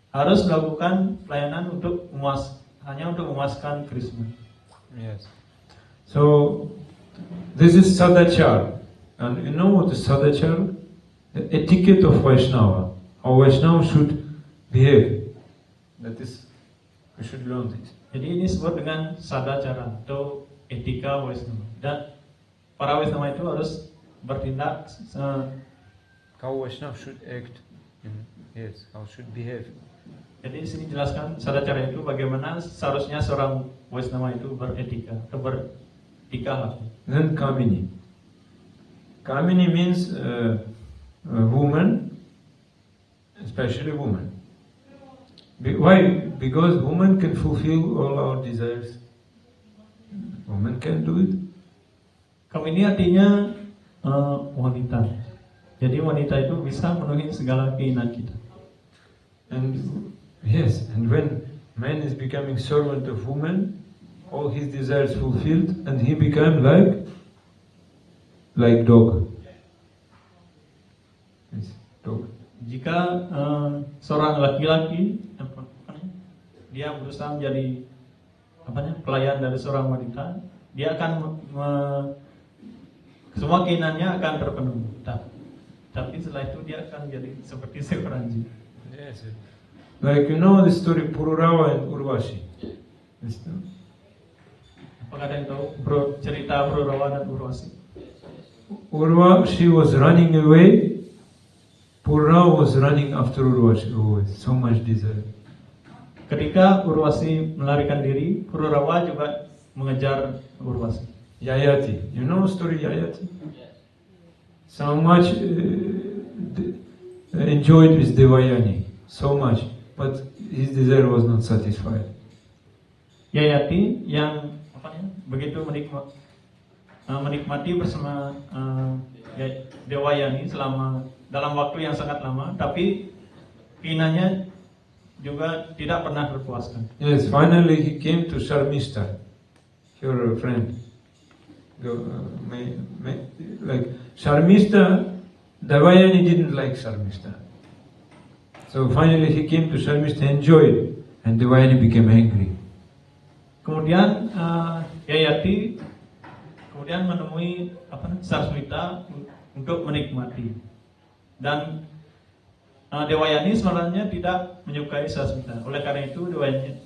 Speaker 2: harus melakukan pelayanan untuk hanya untuk memuaskan Krishna.
Speaker 1: Yes. So this is sadachar, and you know what is sadachar? The etiquette of Vaishnava. How Vaishnava should behave. That is, we should learn this.
Speaker 2: Jadi ini disebut dengan sadacara atau etika Vaishnava. Dan para Vaishnava itu harus bertindak
Speaker 1: How Vaishnava should act. Yes, how should behave.
Speaker 2: Jadi di sini jelaskan sadacara itu bagaimana seharusnya seorang Vaishnava itu beretika atau bertikah.
Speaker 1: Then Kamini. Kamini means woman, especially woman. Why? Because woman can fulfill all our desires. Woman can do it.
Speaker 2: Kamini artinya wanita. Jadi wanita itu bisa memenuhi segala keinginan kita.
Speaker 1: And yes, and when Man is becoming servant of woman, all his desires fulfilled, and he became like dog. Yes, dog.
Speaker 2: Jika seorang laki-laki dia berusaha menjadi pelayan dari seorang wanita, dia akan semua keinginannya akan terpenuhi. Tapi setelah itu dia akan jadi seperti seorang jin.
Speaker 1: Yes. Like you know the story Pururava and Urvashi. Yes, no?
Speaker 2: Apakah ada yang tahu cerita Pururava dan Urvashi?
Speaker 1: Urvashi was running away. Pururava was running after Urvashi. Oh, so much desire.
Speaker 2: Ketika Urvashi melarikan diri, Pururava juga mengejar Urvashi.
Speaker 1: Yayati. You know story Yayati? So much enjoyed with Devayani. So much. But his desire was not satisfied.
Speaker 2: Yayati yang begitu menikmati bersama Devayani selama dalam waktu yang sangat lama, tapi keinginannya juga tidak pernah terpuaskan.
Speaker 1: Yes, finally he came to Sharmista, your friend. Like Sharmista, Devayani didn't like Sharmista. So finally he came to Sharmista, enjoyed, and Devayani became angry.
Speaker 2: Kemudian Yayati kemudian menemui Sharmista untuk menikmati, dan Devayani sebenarnya tidak menyukai Sharmista. Oleh karena itu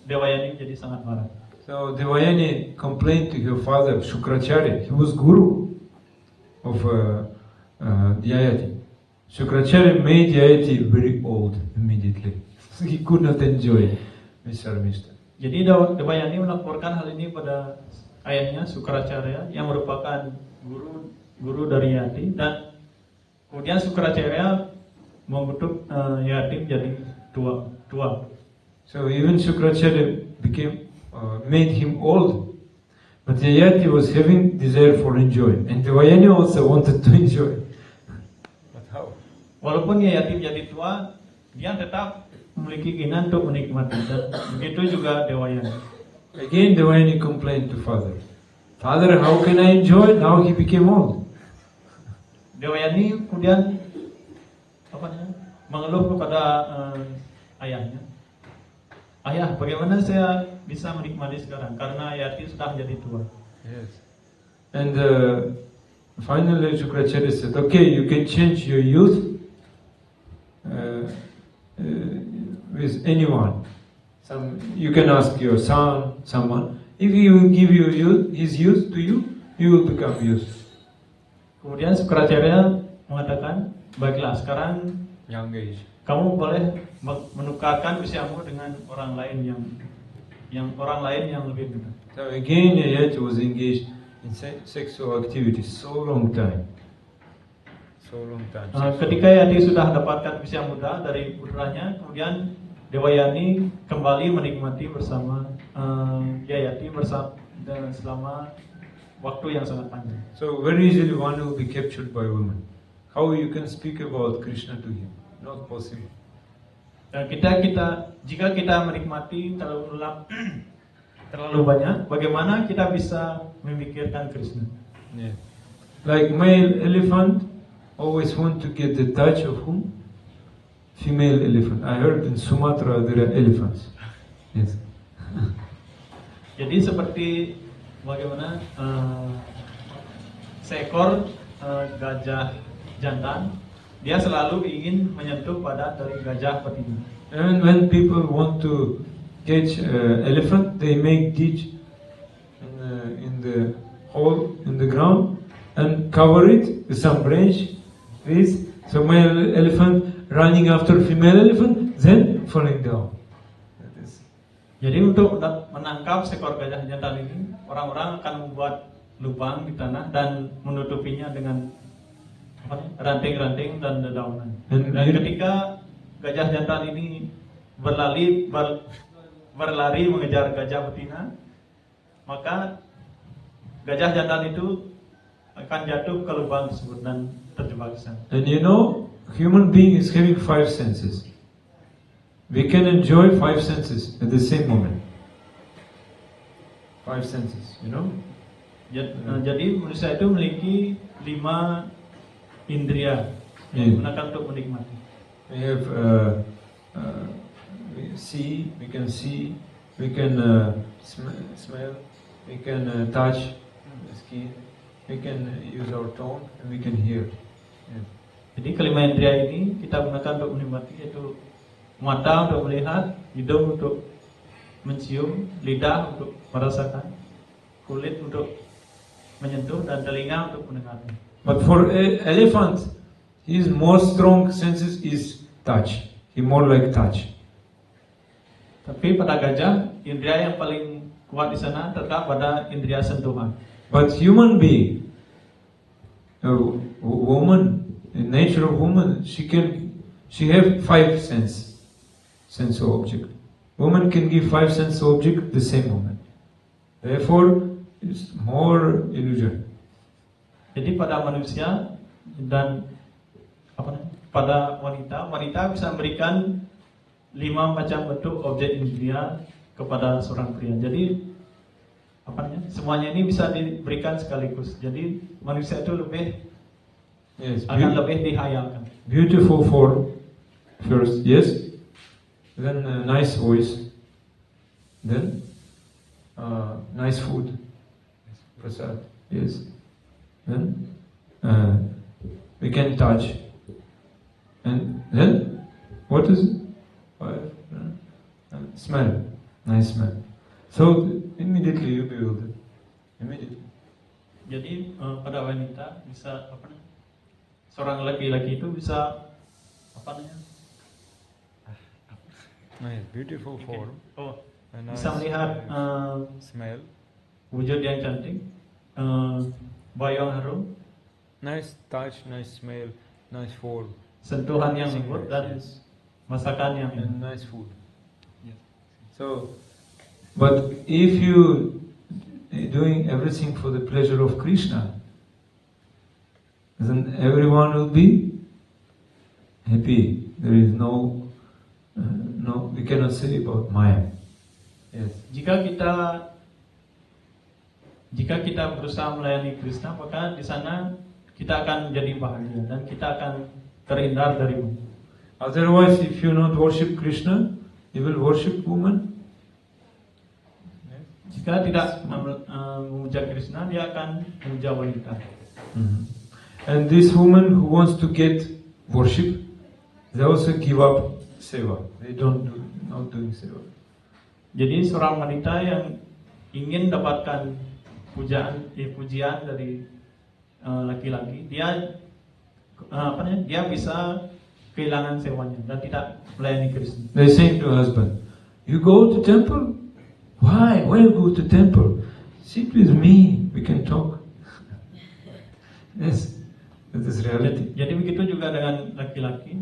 Speaker 2: Devayani jadi sangat marah.
Speaker 1: So Devayani complained to her father Shukracharya. He was guru of Yayati. Shukracharya made Yayati very old immediately. He could not enjoy Miss Sharmista.
Speaker 2: Jadi Devayani melaporkan hal ini pada ayahnya Shukracharya yang merupakan guru dari Yayati, dan kemudian Shukracharya mengutuk Yayati menjadi tua.
Speaker 1: So even Shukracharya made him old, but Yayati was having desire for enjoy, and Devayani also wanted to enjoy. But how?
Speaker 2: Walaupun Yayati menjadi tua, dia tetap memiliki keinginan untuk menikmati, dan begitu juga Devayani.
Speaker 1: Again Devayani complained to father. Father, how can I enjoy? Now he became old.
Speaker 2: Devayani kemudian mengeluh kepada ayahnya. Ayah, bagaimana saya bisa menikmati sekarang? Karena Yayati sudah menjadi tua.
Speaker 1: Yes. And finally Shukracharya said, okay, you can change your youth with anyone. You can ask your son, someone. If he will give you his youth to you, you will become youth.
Speaker 2: Kemudian Shukracharya mengatakan, baiklah sekarang
Speaker 1: Young age.
Speaker 2: kamu boleh menukarkan usiamu dengan orang lain yang lebih muda.
Speaker 1: So again Yayati was engaged in sexual activities so long time.
Speaker 2: Ketika Yayati sudah mendapatkan usia muda dari putranya, kemudian Devayani kembali menikmati bersama Yayati selama waktu yang sangat panjang.
Speaker 1: So very easily one will be captured by women. How you can speak about Krishna to him? Not possible.
Speaker 2: Dan jika kita menikmati terlalu banyak, bagaimana kita bisa memikirkan Krishna?
Speaker 1: Yeah. Like male elephant always want to get the touch of whom? Female elephant. I heard in Sumatra there are elephants. Yes.
Speaker 2: Jadi seperti bagaimana seekor gajah jantan, dia selalu ingin menyentuh badan dari gajah betina.
Speaker 1: And when people want to catch elephant, they make ditch in the hole in the ground and cover it with some branch. This, so male elephant running after female elephant, then falling down.
Speaker 2: Jadi untuk menangkap seekor gajah jantan ini, orang-orang akan membuat lubang di tanah dan menutupinya dengan ranting-ranting dan dedaunan. Dan ketika gajah jantan ini berlari mengejar gajah betina, maka gajah jantan itu akan jatuh ke lubang tersebut dan terjebak di sana.
Speaker 1: And you know, human being is having 5 senses. we can enjoy 5 senses at the same moment. 5 senses, you know?
Speaker 2: Jadi manusia itu memiliki 5 indria yang digunakan untuk menikmati.
Speaker 1: We have we can see, we can smell, we can touch the skin, we can use our tongue, and we can hear. Yes.
Speaker 2: Jadi kelima indria ini kita gunakan untuk menikmati, yaitu mata untuk melihat, hidung untuk mencium, lidah untuk merasakan, kulit untuk menyentuh, dan telinga untuk mendengar.
Speaker 1: But for elephant, his most strong senses is touch. He more like touch.
Speaker 2: Tapi pada gajah, indria yang paling kuat di sana terdapat pada indria sentuhan.
Speaker 1: But human being, a woman, the nature of woman, she have 5 sense of object. Woman can give 5 sense of object at the same moment. Therefore, it's more illusion.
Speaker 2: Jadi pada manusia dan pada wanita bisa memberikan 5 macam bentuk objek indria kepada seorang pria. Jadi semuanya ini bisa diberikan sekaligus. Jadi manusia itu akan lebih dihayalkan.
Speaker 1: Beautiful form first, yes. Then nice voice. Then nice food. Prasad, yes. Then we can touch. And then what is it? Smell. Nice smell. So immediately you build it. Immediately.
Speaker 2: Jadi pada wanita bisa seorang laki-laki itu bisa
Speaker 1: Nice, beautiful form.
Speaker 2: Bisa melihat
Speaker 1: Smell.
Speaker 2: wujud yang cantik, bau yang harum,
Speaker 1: Nice touch, nice smell, nice form.
Speaker 2: sentuhan yang lembut, dan masakan yang
Speaker 1: And nice food. So, but if you doing everything for the pleasure of Krishna, then everyone will be happy. There is no, we cannot say about Maya. Yes.
Speaker 2: Jika kita berusaha melayani Krishna, maka di sana kita akan menjadi bahagia dan kita akan terhindar dari maya.
Speaker 1: Otherwise, if you not worship Krishna, you will worship woman.
Speaker 2: Jika tidak memuja Krishna, dia akan memuja wanita.
Speaker 1: And this woman who wants to get worship, they also give up seva. They not doing seva.
Speaker 2: Jadi seorang wanita yang ingin dapatkan pujian dari laki-laki, dia bisa kehilangan sewanya dan tidak melayani Krishna.
Speaker 1: They say to husband, "You go to temple? Why? Why you go to temple? Sit with me. We can talk." Yes, that is reality.
Speaker 2: Jadi begitu juga dengan laki-laki.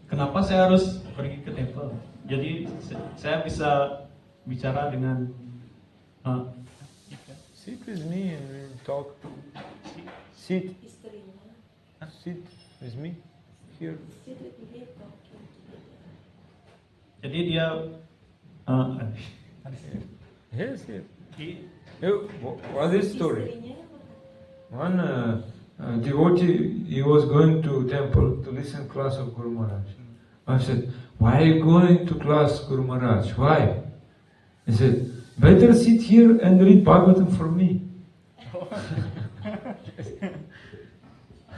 Speaker 2: Kenapa saya harus pergi ke temple? Jadi saya bisa bicara dengan
Speaker 1: Sit with me and we'll talk. Sit with me here.
Speaker 2: Jadi dia
Speaker 1: Yes, yes. What is story? One devotee, he was going to temple to listen class of Guru Maharaj. I said, "Why are you going to class, Guru Maharaj? Why?" He said, "Better sit here and read Bhagavatam for me."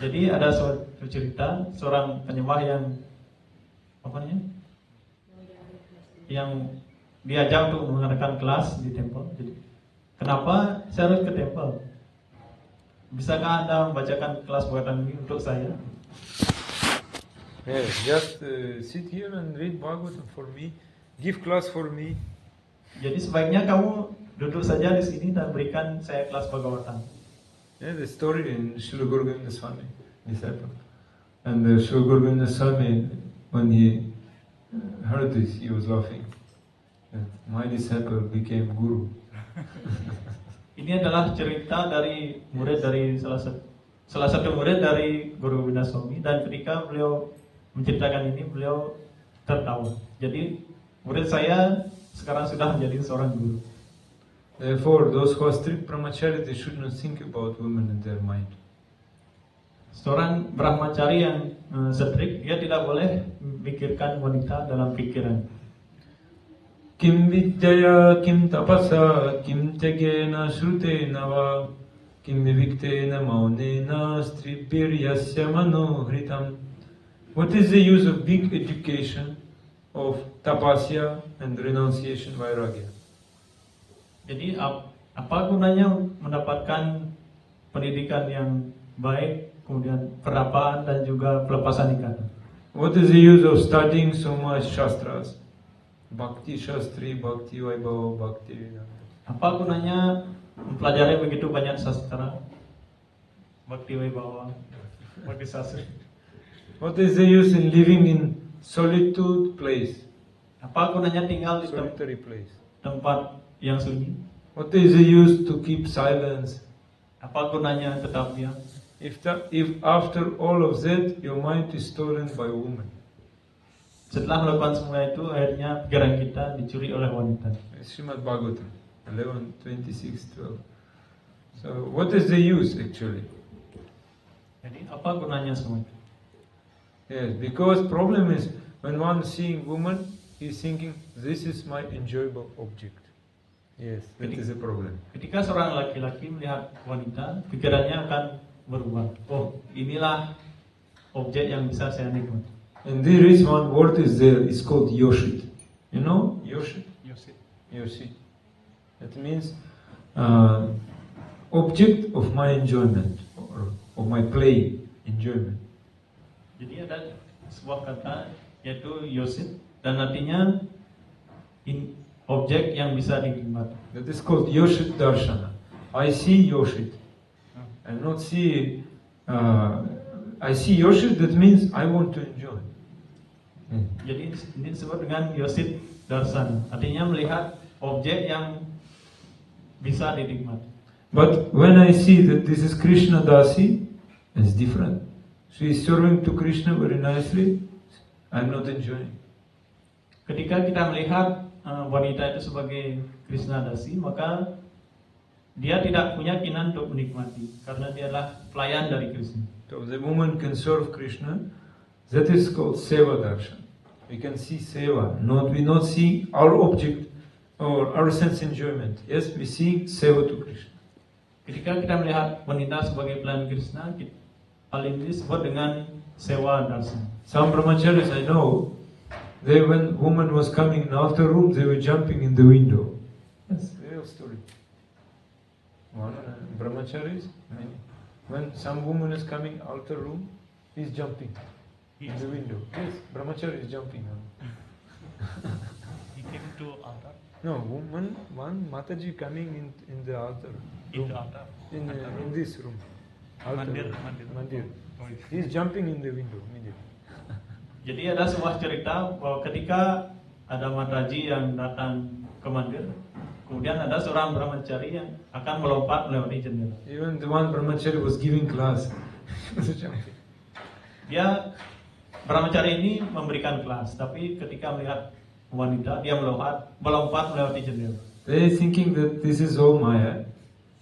Speaker 2: Jadi ada suatu cerita seorang penyembah yang diajak untuk mengadakan kelas di temple. Jadi, kenapa saya harus ke temple? Bisakah Anda membacakan kelas Bhagavatam ini untuk saya?
Speaker 1: Yes, just sit here and read Bhagavatam for me. Give class for me.
Speaker 2: Jadi sebaiknya kamu duduk saja di sini dan berikan saya kelas Bhagavatam.
Speaker 1: Yeah, the story in Srila Guru Govinda Swami disciple. And Srila Guru Govinda Swami, when he heard this, he was laughing. That my disciple became guru.
Speaker 2: Ini adalah cerita dari murid dari salah satu murid dari Guru Govinda Swami, dan ketika beliau menceritakan ini, beliau tertawa. Jadi murid saya sekarang sudah menjadi seorang guru.
Speaker 1: Therefore, those who are strict brahmachari, they should not think about women in their mind.
Speaker 2: Seorang brahmacari yang strict, dia tidak boleh memikirkan wanita dalam pikiran.
Speaker 1: Kim vidyaya, kim tapasa, kim tegena shrutena va, kim viviktena maunena stribir yasya manohritam. What is the use of big education, of tapasya and renunciation vairagya?
Speaker 2: Jadi apa gunanya mendapatkan pendidikan yang baik, kemudian perapaan dan juga pelepasan ikatan?
Speaker 1: What is the use of studying so much shastras? Bhakti Shastri, Bhakti Vaibhava, Bhakti Vedanta.
Speaker 2: Apa gunanya mempelajari begitu banyak sastra? Bhakti Vaibhava, Bhakti Sastri.
Speaker 1: What is the use in living in solitude place,
Speaker 2: Apa gunanya tinggal di
Speaker 1: solitary place?
Speaker 2: tempat yang sunyi?
Speaker 1: What is the use to keep silence?
Speaker 2: Apa gunanya tetap diam?
Speaker 1: If after all of that your mind is stolen by a woman?
Speaker 2: Setelah melakukan semua itu, akhirnya pikiran kita dicuri oleh wanita.
Speaker 1: Srimad Bhagavatam 11:26-12. So what is the use actually?
Speaker 2: Jadi apa gunanya semua itu?
Speaker 1: Yes, because problem is when one is seeing woman, he is thinking this is my enjoyable object. Yes, that is a problem.
Speaker 2: Ketika seorang laki-laki melihat wanita, pikirannya akan berubah. Oh, inilah objek yang bisa saya nikmati.
Speaker 1: And there is one word is there, it's called yoshit. You know yoshit? Yoshit. That means object of my enjoyment, or of my play enjoyment.
Speaker 2: Jadi ada sebuah kata yaitu yosit dan artinya objek yang bisa dinikmati.
Speaker 1: That is called yoshit darshana. I see yoshit. I not see. I see yoshit. That means I want to enjoy.
Speaker 2: Jadi ini disebut dengan yosit darsana. Artinya melihat objek yang bisa dinikmati.
Speaker 1: But when I see that this is Krishna Dasi, it's different. She is serving to Krishna very nicely. I'm not enjoying.
Speaker 2: Ketika kita melihat wanita itu sebagai Krishna Dasi, maka dia tidak punya keinginan untuk menikmati karena dia adalah pelayan dari Krishna.
Speaker 1: So the woman can serve Krishna. That is called seva darshan. We can see seva. We not see our object or our sense enjoyment. Yes, we see seva to Krishna.
Speaker 2: Ketika kita melihat wanita sebagai pelayan Krishna, hal ini disebut dengan sewa darsana.
Speaker 1: Some brahmacharis I know, when woman was coming in outer room, they were jumping in the window. That's a real story. One brahmacharis, many. When some woman is coming outer room, he's jumping in the window. Yes, brahmachari is jumping.
Speaker 2: He came to altar.
Speaker 1: No, one Mataji coming in the altar room. In this room. Altar room. Mandir. He's jumping in the window immediately.
Speaker 2: Jadi ada sebuah cerita bahwa ketika ada Mataji yang datang ke mandir, kemudian ada seorang brahmachari yang akan melompat melewati jendela.
Speaker 1: Even the one brahmachari was giving class. He was jumping.
Speaker 2: Dia brahmachari ini memberikan kelas, tapi ketika melihat wanita, dia melompat melewati jendela.
Speaker 1: They thinking that this is all Maya.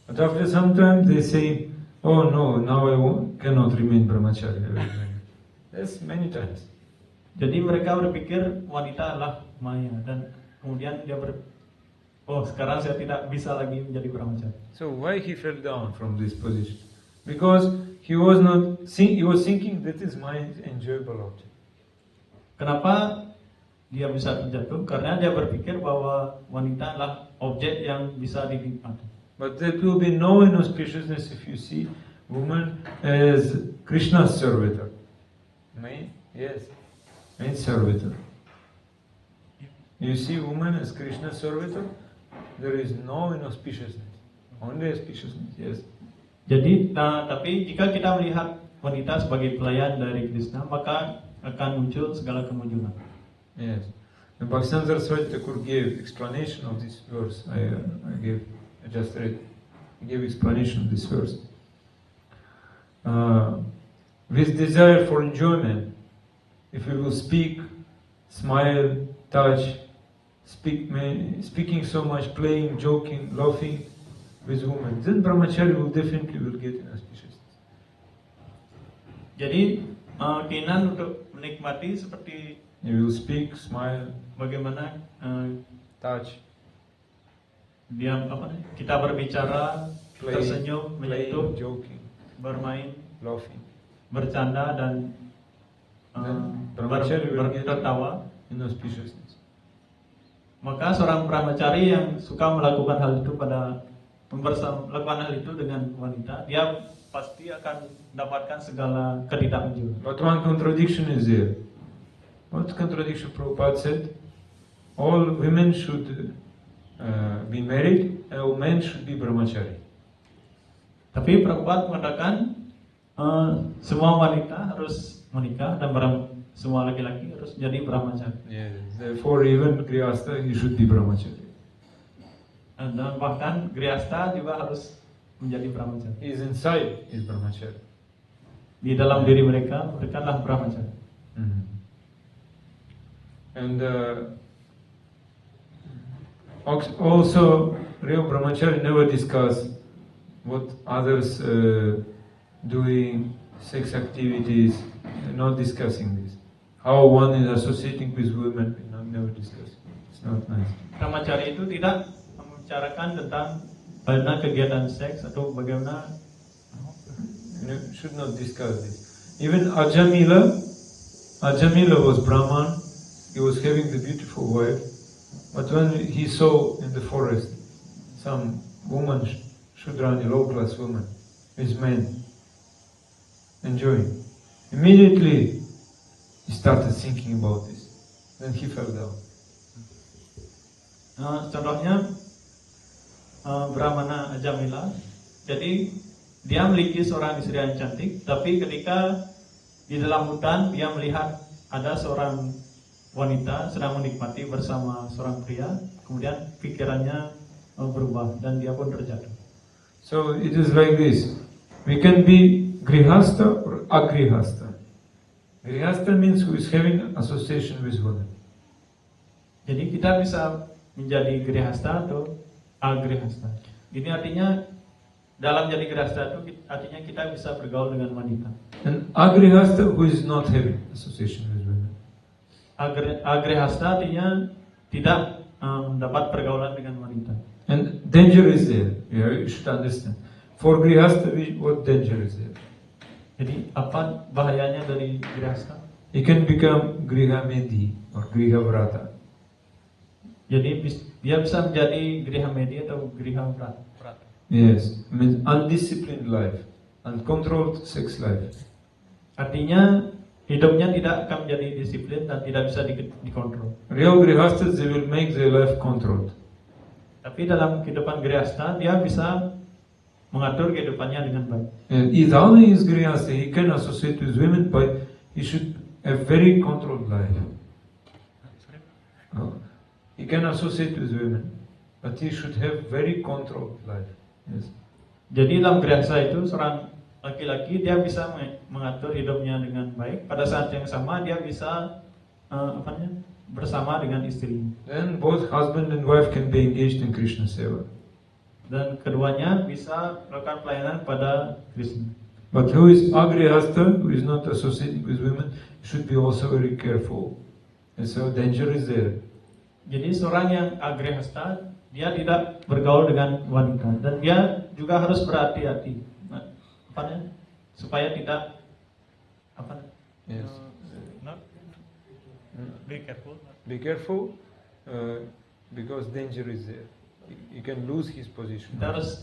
Speaker 1: But after some time they say, oh no, now I cannot remain brahmachari. Yes, many times.
Speaker 2: Jadi mereka berpikir wanita adalah maya dan kemudian dia sekarang saya tidak bisa lagi menjadi brahmachari.
Speaker 1: So why he fell down from this position? Because he was thinking that is my enjoyable object.
Speaker 2: Kenapa dia bisa terjatuh? Karena dia berpikir bahwa wanita adalah objek yang bisa dinikmati.
Speaker 1: But there will be no inauspiciousness if you see woman as Krishna's servitor. Yes, main servitor. You see woman as Krishna's servitor, there is no inauspiciousness, only auspiciousness. Yes.
Speaker 2: Jadi, tapi jika kita melihat wanita sebagai pelayan dari Krishna, maka akan muncul segala kemunculan.
Speaker 1: Yes. The Bhaktivedanta Saraswati Thakur gave explanation of this verse. I just read. He gave explanation of this verse. With desire for enjoyment, if we will speak smile, touch, speaking so much, playing, joking, laughing with women, then brahmachari will definitely get inauspiciousness.
Speaker 2: Jadi keinginan untuk menikmati seperti
Speaker 1: You will speak, smile,
Speaker 2: bagaimana
Speaker 1: touch,
Speaker 2: kita berbicara, tersenyum,
Speaker 1: playing,
Speaker 2: menyentuh,
Speaker 1: joking,
Speaker 2: bermain,
Speaker 1: laughing.
Speaker 2: bercanda dan
Speaker 1: brahmachari will get
Speaker 2: tertawa.
Speaker 1: inauspiciousness.
Speaker 2: Maka seorang brahmachari yang suka melakukan hal itu melakukan hal itu dengan wanita, dia pasti akan mendapatkan segala ketidakmenjuran.
Speaker 1: But one contradiction is there. What contradiction Prabhupada said? All women should be married, and all men should be brahmachari.
Speaker 2: Tapi Prabhupada mengatakan semua wanita harus menikah dan semua laki-laki harus menjadi brahmachari.
Speaker 1: Yeah. Therefore, even grihastha he should be brahmachari.
Speaker 2: Dan bahkan grihastha juga harus menjadi brahmachari.
Speaker 1: He is inside is brahmachari.
Speaker 2: Di dalam diri mereka adalah brahmachari.
Speaker 1: Mm-hmm. And also, real brahmachari never discuss what others doing, sex activities, not discussing this. How one is associating with women, never discuss. It's not nice.
Speaker 2: Brahmachari itu tidak membicarakan tentang bagaimana kegiatan seks atau bagaimana.
Speaker 1: You should not discuss this. Even Ajamila was Brahman. He was having the beautiful wife, but when he saw in the forest some woman, Shudrani, low-class woman, with men enjoying, immediately he started thinking about this. Then he fell down.
Speaker 2: Contohnya Brahmana Ajamila, jadi dia memiliki seorang istri yang cantik, tapi ketika di dalam hutan dia melihat ada seorang wanita sedang menikmati bersama seorang pria, kemudian pikirannya berubah dan dia pun terjatuh.
Speaker 1: So it is like this. We can be grihastha or agrihastha. Grihastha means who is having association with women.
Speaker 2: Jadi kita bisa menjadi grihastha atau agrihastha. Ini artinya dalam jadi grihastha itu artinya kita bisa bergaul dengan wanita.
Speaker 1: And agrihastha who is not having association with women.
Speaker 2: Agrihastha artinya tidak mendapat pergaulan dengan wanita.
Speaker 1: And danger is there. You should understand. For grihastha, what danger is there?
Speaker 2: Jadi apa bahayanya dari grihastha?
Speaker 1: He can become griha medhi or griha vrata.
Speaker 2: Jadi dia bisa menjadi griha medhi atau griha vrata.
Speaker 1: Yes, means undisciplined life, uncontrolled sex life.
Speaker 2: Artinya hidupnya tidak akan menjadi disiplin dan tidak bisa dikontrol.
Speaker 1: Real grihasthas, they will make their life controlled.
Speaker 2: Tapi dalam kehidupan grihastha dia bisa mengatur kehidupannya dengan baik.
Speaker 1: And Idhana is grihastha, he can associate with women, but he should have very controlled life. He can associate with women, but he should have very controlled life. Yes.
Speaker 2: Jadi dalam grihastha itu seorang laki-laki dia bisa mengatur hidupnya dengan baik. Pada saat yang sama dia bisa bersama dengan istrinya.
Speaker 1: Then both husband and wife can be engaged in Krishna seva.
Speaker 2: Dan keduanya bisa melakukan pelayanan pada Krishna.
Speaker 1: But who is agrihastha, who is not associated with women, should be also very careful. And so danger is there.
Speaker 2: Jadi seorang yang agrihastha dia tidak bergaul dengan wanita dan dia juga harus berhati-hati. Supaya tidak
Speaker 1: Yes.
Speaker 2: be careful.
Speaker 1: Be careful, because danger is there. He can lose his position.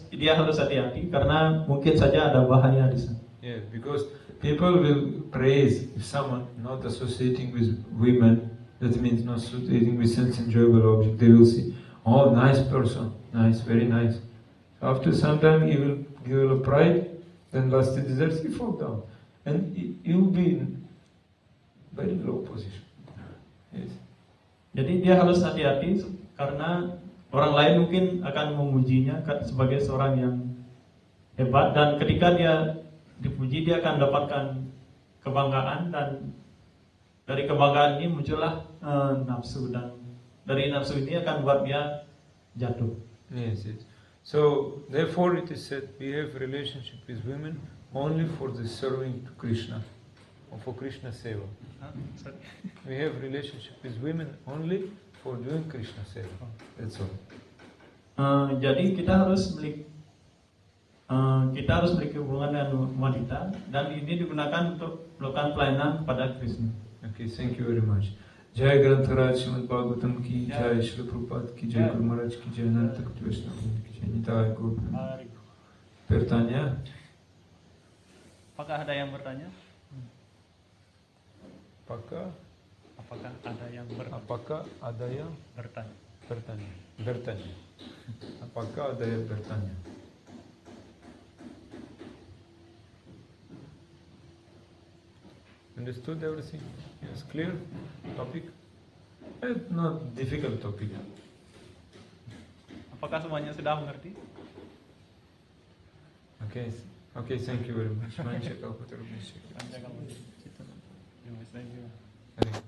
Speaker 2: Dia harus hati-hati karena mungkin saja ada bahaya di sana.
Speaker 1: Yes, because people will praise if someone not associating with women, that means not associating with sense enjoyable object. They will say, "Oh, nice person, nice, very nice." After some time, he will give a pride. Then last desires, he fall down, and he will be in very low position. Yes.
Speaker 2: Jadi dia harus hati-hati karena orang lain mungkin akan memujinya sebagai seorang yang hebat dan ketika dia dipuji dia akan mendapatkan kebanggaan dan Dari kebanggaan ini muncullah nafsu, dan dari nafsu ini akan buat dia jatuh.
Speaker 1: Yes, yes. So, therefore it is said, we have relationship with women only for the serving to Krishna, or for Krishna Seva. We have relationship with women only for doing Krishna Seva. That's all.
Speaker 2: Jadi kita harus memiliki hubungan dengan wanita, dan ini digunakan untuk melakukan pelayanan kepada Krishna.
Speaker 1: Okay, thank you very much. Jai Grantaraj Srimad Bhagavatam ki Jai, Srila Prabhupada ki Jai, Guru Maharaj ki Jai, Ananta Koti Vaishnava ki Jai, Nitai Gaur. Bertanya?
Speaker 2: Apakah ada yang bertanya?
Speaker 1: Apakah
Speaker 2: Apakah ada yang bertanya?
Speaker 1: Bertanya. Apakah ada yang bertanya? Understood everything? Yes, clear? Topic? Not difficult topic.
Speaker 2: Apakah semuanya sudah mengerti?
Speaker 1: Okay, thank you very much. Mancha Kalpataru Hare Krishna.
Speaker 2: Panjang kamu. Terima kasih.
Speaker 1: Hare Krishna.